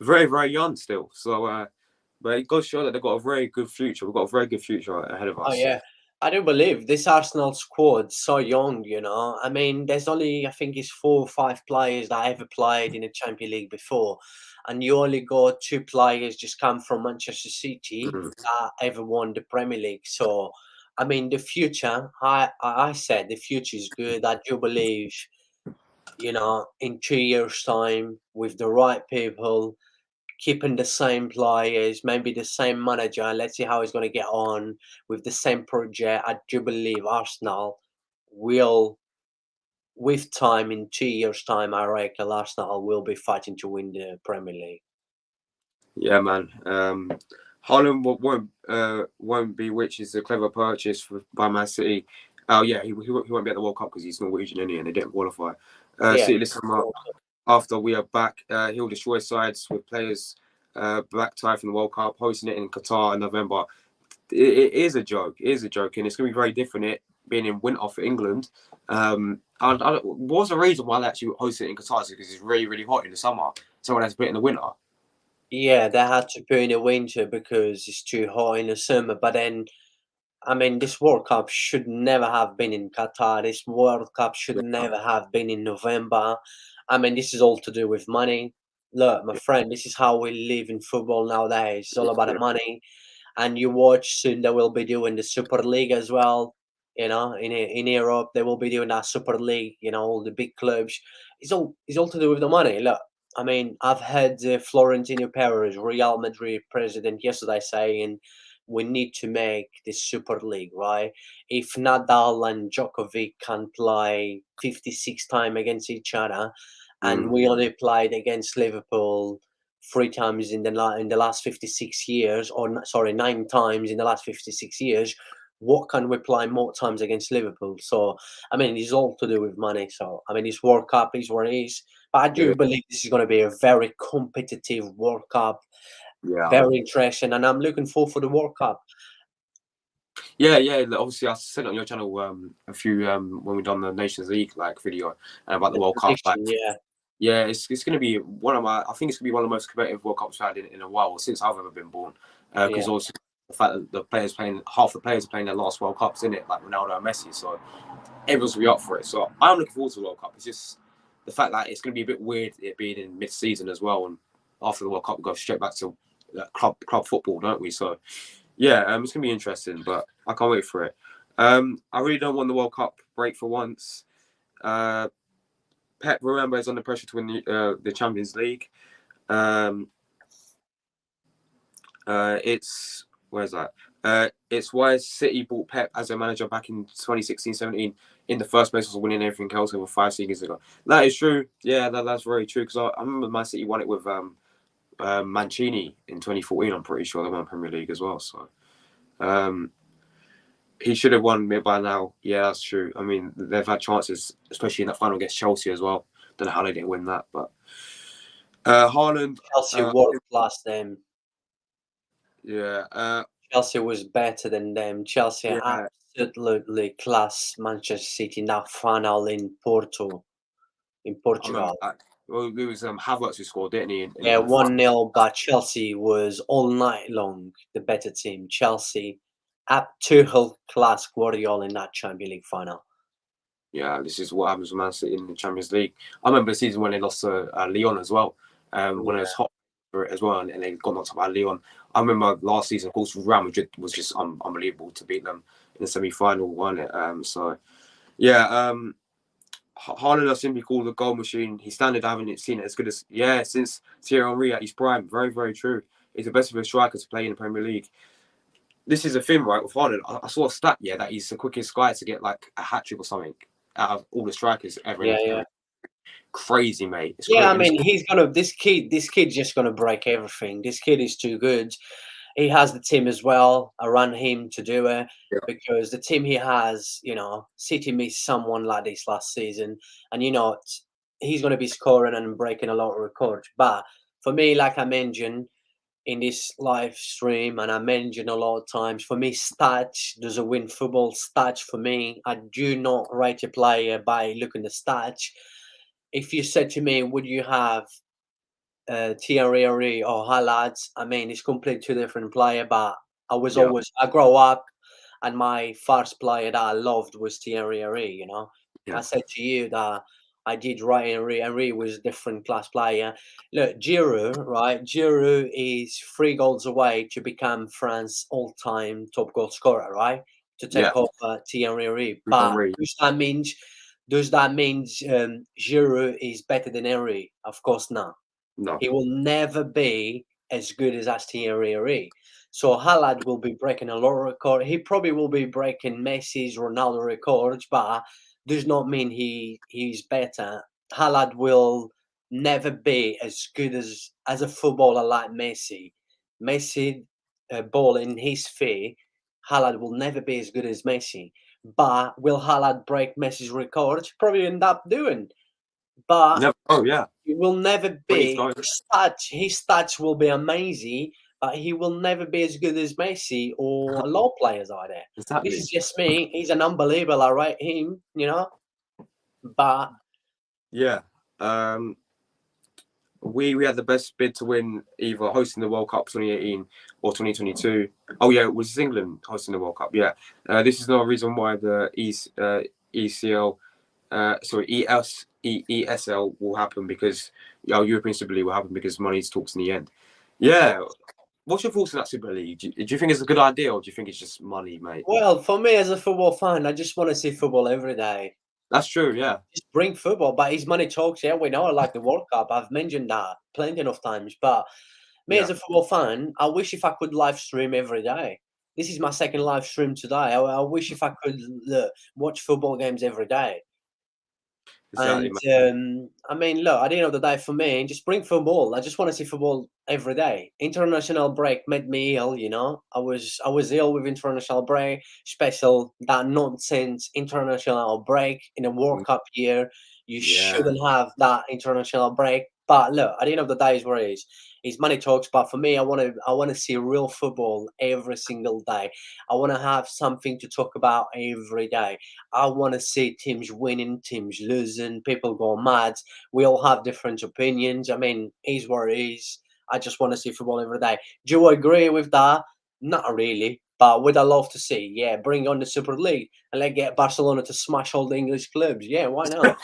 Very, very young still. So, but it goes to show that they've got a very good future. We've got a very good future ahead of us. Oh yeah, I do believe this Arsenal squad so young. You know, I mean, there's only I think it's 4 or 5 players that ever played in the Champions League before, and you only got 2 players just come from Manchester City that ever won the Premier League. So, I mean, the future. I said the future is good. I do believe, you know, in 2 years' time with the right people, keeping the same players, maybe the same manager. Let's see how he's going to get on with the same project. I do believe Arsenal will, with time, in 2 years' time, I reckon Arsenal will be fighting to win the Premier League. Yeah, man. Haaland won't be, which is a clever purchase by Man City. Oh yeah, he won't be at the World Cup because he's Norwegian, and they didn't qualify. City listen up. After we are back, he'll destroy sides with players black tie from the World Cup, hosting it in Qatar in November. It is a joke. It is a joke, and it's going to be very different. It being in winter for England. What's the reason why they actually hosted it in Qatar? Because it's really, really hot in the summer. Someone has to put it in the winter. Yeah, they had to put in the winter because it's too hot in the summer. But then, I mean, this World Cup should never have been in Qatar. This World Cup should never have been in November. I mean, this is all to do with money. Look, my friend, this is how we live in football nowadays. It's all about the money. And you watch soon they will be doing the Super League as well. You know, in Europe they will be doing that Super League. You know, all the big clubs. It's all to do with the money. Look, I mean, I've heard Florentino Perez, Real Madrid president, yesterday saying we need to make this Super League, right? If Nadal and Djokovic can play 56 times against each other, and we only played against Liverpool 3 times in the last 56 years, or sorry, 9 times in the last 56 years, what can we play more times against Liverpool? So, I mean, it's all to do with money. So, I mean, this World Cup is what it is. But I do believe this is going to be a very competitive World Cup. Yeah. Very interesting. And I'm looking forward for the World Cup. Yeah. Obviously, I said it on your channel a few when we done the Nations League video about the World Cup. Yeah, it's going to be I think it's going to be one of the most competitive World Cups I've had in a while, since I've ever been born. Because also the fact that half the players are playing their last World Cups, in it, like Ronaldo and Messi. So everyone's going to be up for it. So I'm looking forward to the World Cup. It's just the fact that it's going to be a bit weird it being in mid-season as well. And after the World Cup, we go straight back to club football, don't we? So yeah, it's going to be interesting, but I can't wait for it. I really don't want the World Cup break for once. Pep, remember, is under pressure to win the Champions League. It's why City bought Pep as their manager back in 2016-17 in the first place, was winning everything else over 5 seasons ago. That is true. Yeah, that's very true. Because I remember Man City won it with Mancini in 2014. I'm pretty sure they won Premier League as well. So, He should have won it by now. Yeah, that's true. I mean, they've had chances, especially in that final against Chelsea as well. Don't know how they didn't win that, but Haaland. Chelsea world class them. Yeah. Chelsea was better than them. Chelsea Yeah. absolutely class Manchester City in that final in Porto, in I remember Portugal. that. Well, it was Havertz who scored, didn't he? Yeah, 1-0, but Chelsea was all night long the better team. Chelsea at Tuchel class Guardiola in that Champions League final. Yeah, this is what happens with Man City in the Champions League. I remember the season when they lost to Lyon as well, when it was hot for it as well, and they got knocked out by Lyon. I remember last season, of course, Real Madrid was just unbelievable to beat them in the semi-final, won it. So, yeah, Haaland, I simply call the goal machine. His standard, I haven't seen it as good as, since Thierry Henry at his prime. Very, very true. He's the best of a striker to play in the Premier League. This is a thing, right, with Haaland. I saw a stat, that he's the quickest guy to get like a hat trick or something out of all the strikers ever. Yeah. Crazy, mate. It's yeah, crazy. I mean, this kid's just gonna break everything. This kid is too good. He has the team as well around him to do it, because the team he has, City missed someone like this last season, and he's gonna be scoring and breaking a lot of records. But for me, like I mentioned in this live stream, and I mentioned a lot of times, for me, stats doesn't win football. Stats for me, I do not rate a player by looking at stats. If you said to me, would you have Thierry Henry or Haaland? I mean, it's completely two different player, but I grow up, and my first player that I loved was Thierry Henry. I said to you that I did right. Henry was a different class player. Look, Giroud, right? Giroud is 3 goals away to become France's all-time top goal scorer, right? To take over Thierry Henry. But does that mean Giroud is better than Henry? Of course not. No. He will never be as good as Thierry Henry. So Haaland will be breaking a lot of records. He probably will be breaking Messi's, Ronaldo records, but does not mean he's better. Haaland will never be as good as a footballer like Messi. Messi, ball in his feet, Haaland will never be as good as Messi. But will Haaland break Messi's records? Probably end up doing. But it will never be. His stats will be amazing, but he will never be as good as Messi or a lot of players out there. Exactly. This is just me. He's an unbelievable. I rate him, But we had the best bid to win either hosting the World Cup 2018 or 2022. Oh yeah, it was England hosting the World Cup. Yeah, this is no reason why the ESL will happen, because our European Super League will happen because money talks in the end. Yeah. What's your thoughts on that Super League? Do you think it's a good idea, or do you think it's just money, mate? Well, for me as a football fan, I just want to see football every day. That's true, yeah. Just bring football, but his money talks. Yeah, we know I like the World Cup. I've mentioned that plenty of times. But me as a football fan, I wish if I could live stream every day. This is my second live stream today. I wish if I could watch football games every day. Exactly, and I mean, look, at the end of the day, for me, just bring football. I just want to see football every day. International break made me ill. I was ill with international break, special that nonsense international break in a World Cup year. You shouldn't have that international break. But look, at the end of the day, is where it is. His money talks, but for me, I want to see real football every single day. I want to have something to talk about every day. I want to see teams winning, teams losing, people go mad. We all have different opinions. I mean, is where it is. I just want to see football every day. Do you agree with that? Not really, but would I love to see? Yeah, bring on the Super League and let's get Barcelona to smash all the English clubs. Yeah, why not?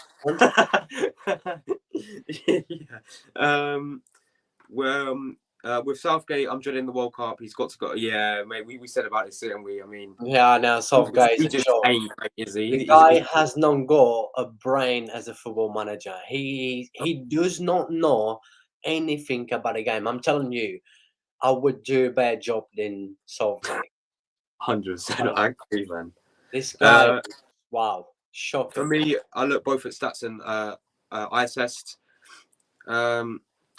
With Southgate, I'm dreading the World Cup. He's got to go. Yeah, mate. We said about this, didn't we? I mean, yeah, no, Southgate he just ain't great, is he? The guy has not got a brain as a football manager. He does not know anything about a game. I'm telling you, I would do a better job than Southgate. 100%. I agree, man. This guy, wow, shocking. For me, I look both at stats and eye test.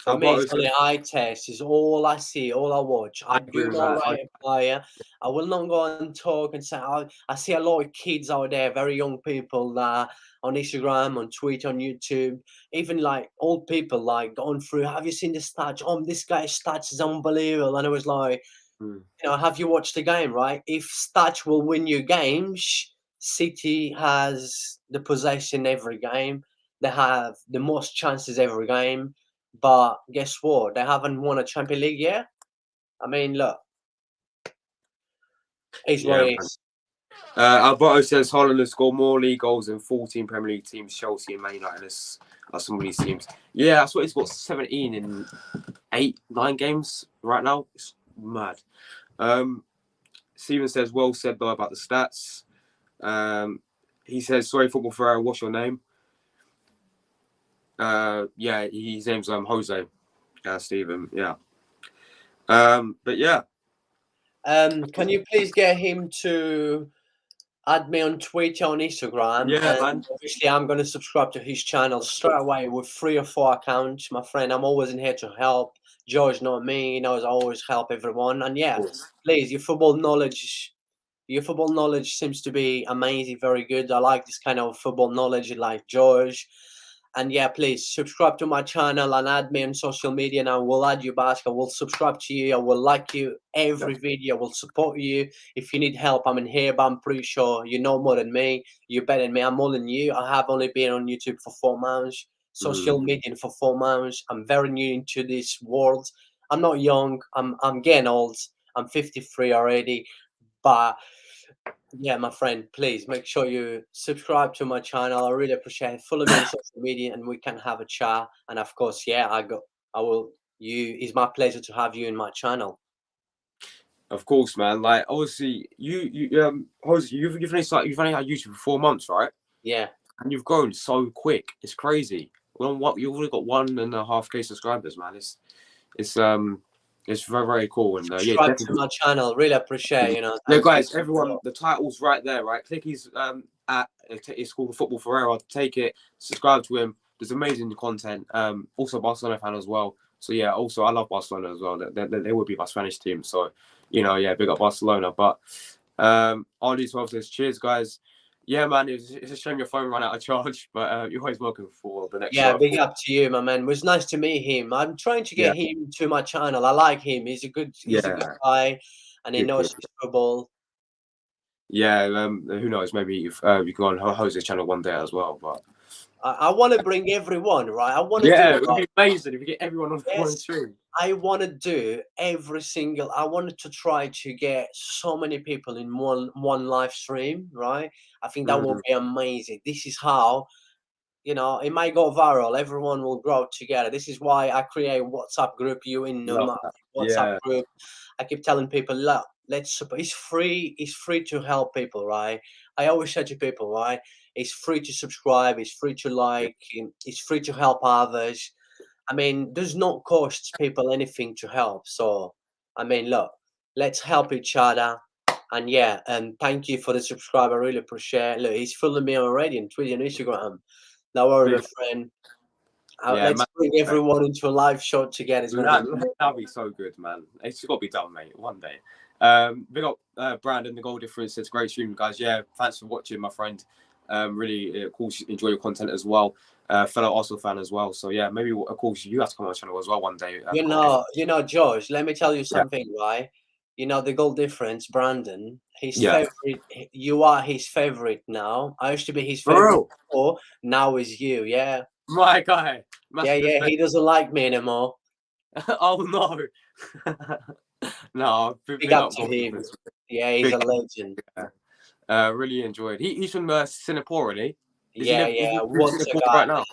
For me, it's only eye test. Is all I see, all I watch. I do not rate a player. I will not go and talk and say. I see a lot of kids out there, very young people, that on Instagram, on Twitter, on YouTube, even like old people, like going through. Have you seen the stats? Oh, this guy's stats is unbelievable. And I was like, you know, have you watched the game? Right? If stats will win you games, City has the possession every game. They have the most chances every game. But guess what? They haven't won a Champions League yet. I mean, look, it's what it is. Alberto says Holland has scored more league goals than 14 Premier League teams, Chelsea and Man United are some of these teams. Yeah, that's what he's got 17 in 9 games right now. It's mad. Steven says, well said though about the stats. He says, sorry, Football Ferrero, what's your name? Yeah, his name's Jose. Stephen. Yeah. But yeah. Can you please get him to add me on Twitter, on Instagram? Yeah, and man. obviously, I'm going to subscribe to his channel straight away with 3 or 4 accounts, my friend. I'm always in here to help. George, not me. He knows I always help everyone. And yeah, please, your football knowledge seems to be amazing, very good. I like this kind of football knowledge, like George. And yeah, please subscribe to my channel and add me on social media, and I will add you back. I will subscribe to you. I will like you every video. I will support you. If you need help, I'm in here, but I'm pretty sure you know more than me. You're better than me. I'm more than you. I have only been on YouTube for 4 months, social media for 4 months. I'm very new into this world. I'm not young. I'm getting old. I'm 53 already. But yeah, my friend, please make sure you subscribe to my channel. I really appreciate it. Follow me on social media and we can have a chat. And of course, yeah, it's my pleasure to have you in my channel. Of course, man. Like, obviously, Jose, you've only had YouTube for 4 months, right? Yeah. And you've grown so quick. It's crazy. Well, you've only got 1.5K subscribers, man. It's very, very cool. And yeah, subscribe to my channel. Really appreciate, you know. No, guys, everyone, the title's right there, right? Click his it's called Football Ferrero. Take it, subscribe to him. There's amazing content. Also Barcelona fan as well. So yeah, also I love Barcelona as well. They would be my Spanish team. So, you know, yeah, big up Barcelona. But all these 12 says, cheers, guys. Yeah, man, it's a shame your phone ran out of charge, but you're always welcome for the next show. Big up to you, my man. It was nice to meet him. I'm trying to get him to my channel. I like him. He's a good guy, and he knows his football. Yeah, who knows? Maybe you can go on Jose's channel one day as well. But I want to bring everyone, right? I want to. Yeah, it would be amazing if you get everyone on one stream. I want to do I wanted to try to get so many people in one live stream, right? I think that would be amazing. This is how, you know, it might go viral. Everyone will grow together. This is why I create a WhatsApp group. You in the WhatsApp group. I keep telling people, look, let's support. It's free. It's free to help people, right? I always say to people, right? It's free to subscribe. It's free to like. It's free to help others. I mean, does not cost people anything to help. So, I mean, look, let's help each other. And yeah, and thank you for the subscribe. I really appreciate it. Look, he's following me already on Twitter and Instagram. No worry, my friend. Let's bring everyone into a live shot together. That'll be so good, man. It's got to be done, mate, one day. Big up Brandon, the goal difference. It's a great stream, guys. Yeah, thanks for watching, my friend. Really, of course, enjoy your content as well. Fellow Arsenal fan as well. So yeah, maybe of course you have to come on my channel as well one day. You know, George. Let me tell you something, right? You know the goal difference, Brandon. His favorite. You are his favorite now. I used to be his favorite before. Now is you. Yeah. My guy. Yeah. He doesn't like me anymore. Oh no. No. Big up to him. Yeah, he's a legend. Really enjoyed. He's from Singapore, isn't he? Yeah. What's a guy right now?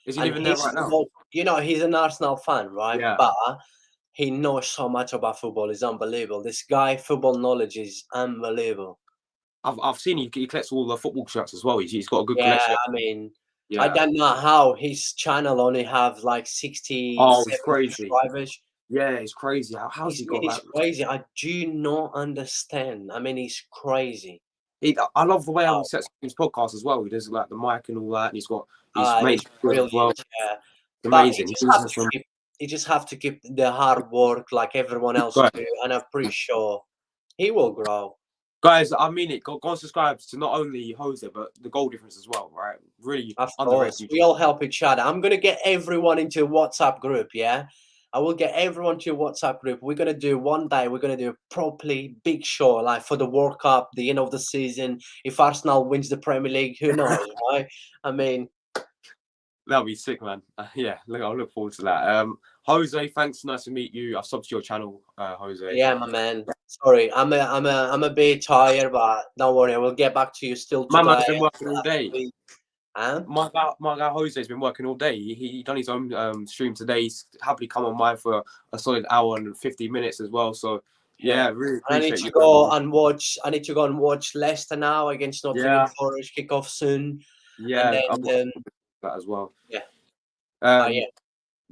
Is he living there right now? You know, he's an Arsenal fan, right? Yeah. But he knows so much about football. It's unbelievable. This guy, football knowledge is unbelievable. I've seen he collects all the football shirts as well. He's got a good collection. I mean, I don't know how his channel only have like 60 it's crazy. subscribers. Yeah, it's crazy. How's he got that? It's crazy. I do not understand. I mean, he's crazy. I love the way he sets his podcast as well. He does like the mic and all that, and he's got his mates as well. Yeah. Amazing. he just have to keep the hard work like everyone else Right. do, and I'm pretty sure he will grow. Guys, I mean it. Go and subscribe to not only Jose but the goal difference as well, right? Really Of underrated. course, we all help each other. I'm gonna get everyone into a WhatsApp group. Yeah, I will get everyone to a WhatsApp group. We're gonna do one day. We're gonna do a properly big show, like for the World Cup, the end of the season. If Arsenal wins the Premier League, who knows, right? I mean, That'll be sick, man. Yeah, I'll look forward to that. Jose, thanks. Nice to meet you. I've subbed to your channel, Jose. yeah, my man. Sorry, I'm a bit tired, but don't worry, I will get back to you still My today. man's been working all day. Huh? My guy Jose's been working all day. He done his own stream today. He's happily come on mine for a solid hour and 50 minutes as well. So yeah, really I need appreciate to you. go and watch. I need to go and watch Leicester now against Nottingham Yeah. Forest kick off soon. Yeah, And then that as well. yeah. Yeah.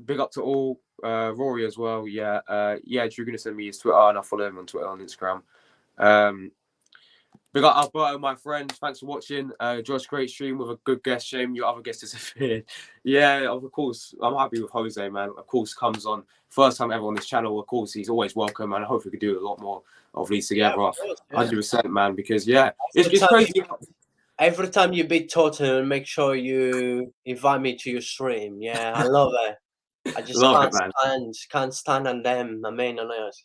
Big up to all, Rory as well. Yeah, Drew gonna send me his Twitter and I'll follow him on Twitter and Instagram. Big up Alberto, my friend. Thanks for watching. Josh, great stream with a good guest. Shame your other guest disappeared. Yeah, of course. I'm happy with Jose, man. Of course, comes on first time ever on this channel. Of course, he's always welcome, and I hope we could do a lot more of these together. 100%, man. Because it's crazy. Every time you beat Tottenham, make sure you invite me to your stream. Yeah, I love it. I just can't stand on them. I mean,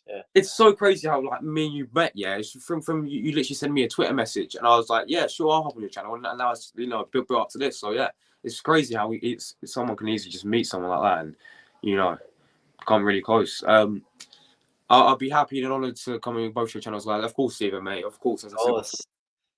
yeah. It's so crazy how like me and you met. Yeah, it's from you literally sent me a Twitter message, and I was like, yeah, sure, I'll hop on your channel, and now it's built up to this. So yeah, it's crazy how someone can easily just meet someone like that, and come really close. I'll be happy and honoured to come on both your channels. Like, of course, Stephen, mate. Of course, as I said before.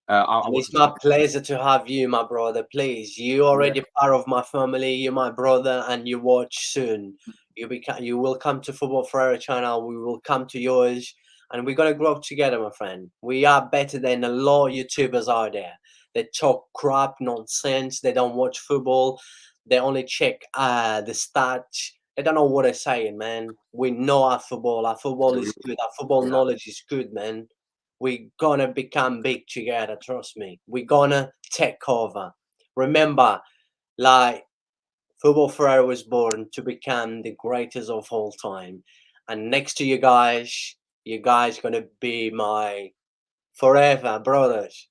It's my pleasure to have you, my brother. Please, you already part of my family. You're my brother, and you watch soon. You will come to Football Forever channel. We will come to yours, and we're gonna grow up together, my friend. We are better than a lot of YouTubers out there. They talk crap, nonsense. They don't watch football. They only check the stats. They don't know what they're saying, man. We know our football. Our football is good. Our football knowledge is good, man. We're gonna become big together, trust me. We're gonna take over. Remember, like, Football Forever was born to become the greatest of all time. And next to you guys gonna be my forever brothers.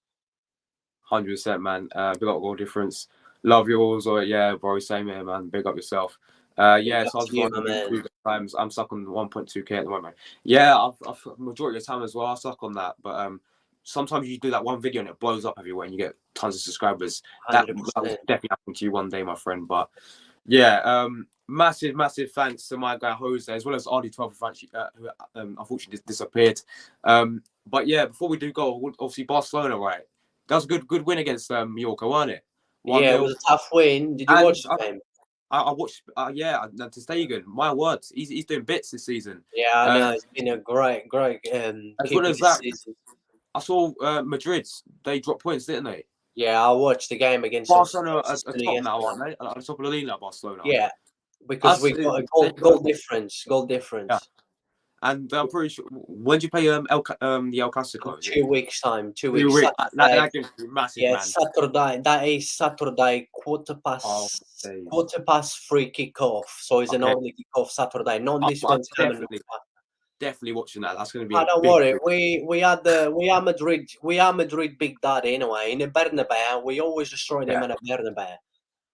100%, man. Big up goal difference. Love you all. So yeah, bro, same here, man. Big up yourself. So I was going times. I'm stuck on 1.2k at the moment. Yeah, I've majority of the time as well. I stuck on that, but sometimes you do that one video and it blows up everywhere and you get tons of subscribers. That will definitely happen to you one day, my friend. But yeah, massive thanks to my guy Jose as well as RD12 who unfortunately disappeared. But yeah, before we do go, obviously Barcelona, right? That was a good win against Mallorca, wasn't it? It was a tough win. Did you watch the game? I watched, to Stegen. My words, he's doing bits this season. Yeah, I know. It's been a great as well as that season. I saw Madrid. They dropped points, didn't they? Yeah, I watched the game against Barcelona at top now, aren't they? At the top of the league now, Barcelona. Yeah, because we got a goal difference. Yeah. And I'm pretty sure. When do you play the El Clasico? 2 weeks time. 2 2 weeks. That gives me massive. Yeah, man. Saturday. That is Saturday. Quarter past 3 kickoff. So it's an early kickoff Saturday. Not this one's coming. Definitely watching that. That's going to be. Don't worry. We are Madrid Big Daddy anyway. In the Bernabeu, we always destroy them in a Bernabeu.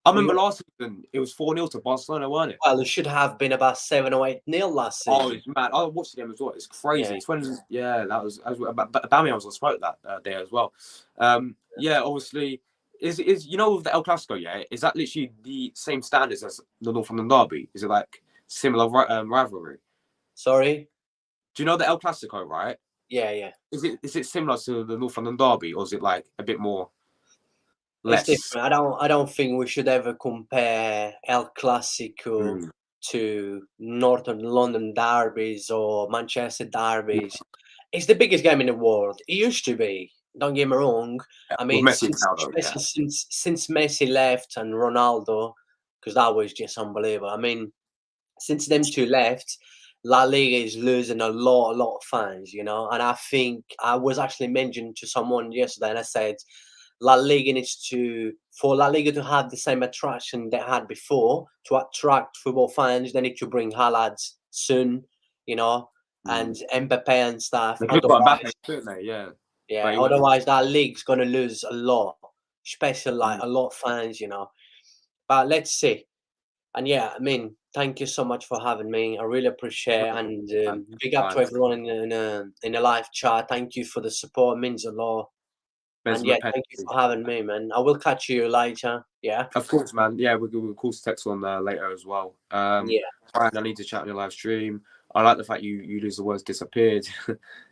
I remember last season it was 4-0 to Barcelona, weren't it? Well, it should have been about 7 or 8-0 last season. Oh, it's mad! I watched the game as well. It's crazy. It's when that was Bammy was on smoke that day as well. Obviously, is with the El Clasico? Yeah, is that literally the same standards as the Northland derby? Is it like similar rivalry? Sorry. Do you know the El Clasico, right? Yeah. Is it similar to the Northland derby, or is it like a bit more? It's different. I don't think we should ever compare El Clasico to Northern London derbies or Manchester derbies. It's the biggest game in the world. It used to be. Don't get me wrong. I mean, since Messi left and Ronaldo, because that was just unbelievable. I mean, since them two left, La Liga is losing a lot of fans, And I think I was actually mentioning to someone yesterday, and I said, La Liga needs to, for La Liga to have the same attraction they had before, to attract football fans, they need to bring Haaland soon, you know, and Mbappe and stuff. They could have got Otherwise, Mbappe, couldn't they? Yeah. yeah, But otherwise that league's gonna lose a lot, especially like a lot of fans, you know. But let's see. And yeah, I mean, thank you so much for having me. I really appreciate it. And big up to everyone in the live chat. Thank you for the support. It means a lot. And yeah, thank you for having me, man. I will catch you later. Yeah. Of course, man. Yeah, we'll call text on later as well. Yeah. Brian, I need to chat on your live stream. I like the fact you use the words disappeared.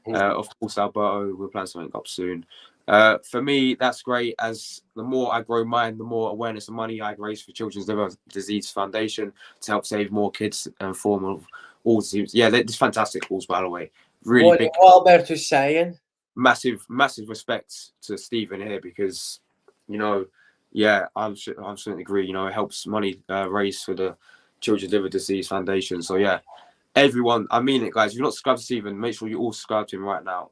Of course, Alberto, we'll plan something up soon. For me, that's great. As the more I grow mine, the more awareness and money I raise for Children's Liver Disease Foundation to help save more kids and form of all diseases. Yeah, it's fantastic calls, by the way. Really big. What Alberto's saying? Massive respect to Stephen here because, you know, yeah, I'm certainly agree. You know, it helps money raise for the Children's Liver Disease Foundation. So yeah, everyone, I mean it, guys. If you're not subscribed to Stephen, make sure you all subscribe to him right now.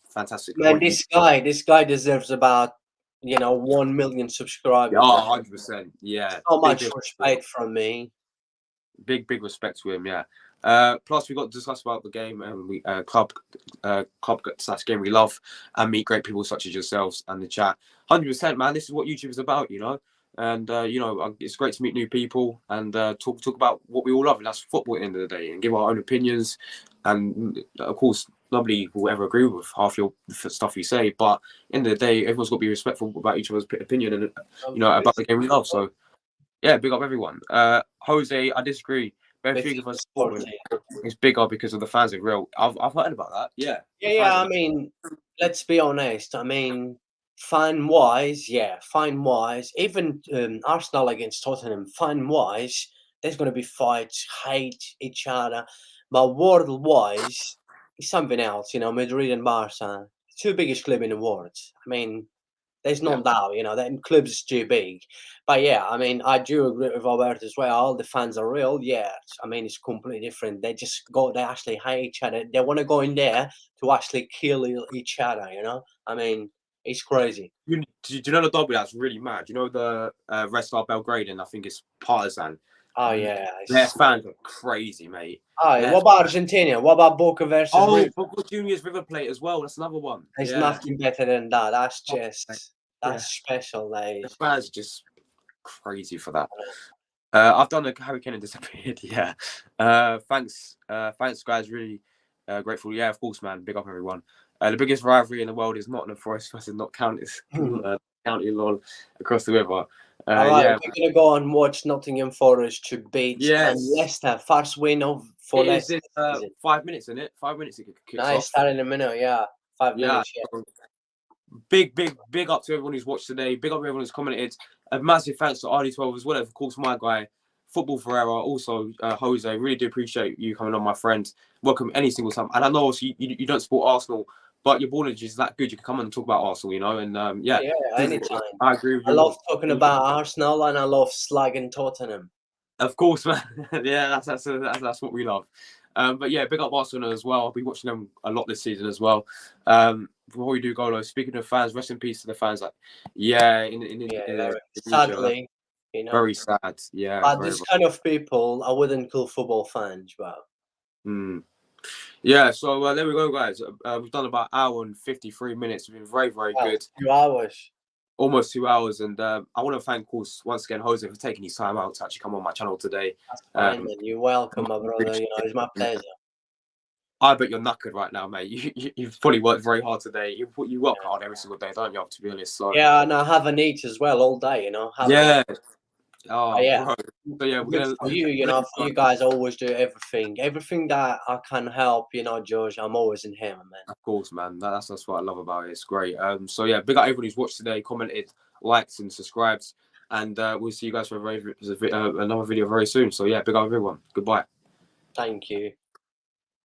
Fantastic. Man, this guy deserves about 1 million subscribers. Oh, 100%. Yeah. So much respect from me. Big respect to him. Yeah. Plus, we got to discuss about the game and we club / game we love and meet great people such as yourselves and the chat. 100%, man. This is what YouTube is about, you know. And it's great to meet new people and talk about what we all love, and that's football at the end of the day, and give our own opinions. And of course, nobody will ever agree with half your stuff you say, but at the end of the day, everyone's got to be respectful about each other's opinion and about the game we love. So yeah, big up everyone. Jose, I disagree. Very few of us it's bigger because of the fans of Real. I've heard about that. Yeah. I mean, let's be honest. I mean, fan-wise, even Arsenal against Tottenham, fan-wise, there's going to be fights, hate each other. But world-wise, it's something else. Madrid and Barca, two biggest clubs in the world. I mean, there's no doubt, that clubs is too big. But yeah, I mean, I do agree with Alberto as well. All the fans are real. Yeah, I mean, it's completely different. They actually hate each other. They want to go in there to actually kill each other, I mean, it's crazy. Do you know the derby that's really mad? You know the Red Star Belgrade, and I think it's Partizan. Oh yeah, their fans are crazy, mate. Oh, what about Argentina? What about Boca versus? Boca Juniors River Plate as well. That's another one. There's nothing better than that. That's just special. The fans are just crazy for that. I've done a Harry Kane and disappeared. Yeah. Thanks, guys. Really grateful. Yeah, of course, man. Big up everyone. The biggest rivalry in the world is Nottingham Forest versus Not County Lawn across the river. All right, we're gonna go and watch Nottingham Forest to beat Leicester. First win for Leicester. 5 minutes, isn't it? 5 minutes. Nice, start in a minute. Yeah, 5 minutes. Yeah. Big up to everyone who's watched today. Big up to everyone who's commented. A massive thanks to RD12 as well. Of course, my guy, Football Forever. Also, Jose. Really do appreciate you coming on, my friend. Welcome any single time. And I know also you don't support Arsenal, but your ball knowledge is that good. You can come on and talk about Arsenal, And yeah, anytime. I agree with you. I love talking about Arsenal and I love slagging Tottenham. Of course, man. Yeah, that's what we love. But yeah, big up Arsenal as well. I'll be watching them a lot this season as well. Before we do go, speaking of fans, rest in peace to the fans. Sadly, very sad. Yeah, but this kind of people, I wouldn't call football fans, but. Yeah, so there we go, guys. We've done about 1 hour and 53 minutes. We've been very good. 2 hours. Almost 2 hours, and I want to thank, of course, once again, Jose for taking his time out to actually come on my channel today. That's fine, man. You're welcome, my brother. It's my pleasure. I bet you're knackered right now, mate. You've probably worked very hard today. You work hard every single day, don't you? To be honest. So. Yeah, and I haven't eaten as well all day. Yeah. Oh yeah. Bro. So yeah, for you, for you guys, I always do everything that I can help. George, I'm always in here, man. Of course, man. That's what I love about it. It's great. So yeah, big up everyone who's watched today, commented, liked, and subscribed, and we'll see you guys for another video very soon. So yeah, big up everyone. Goodbye. Thank you.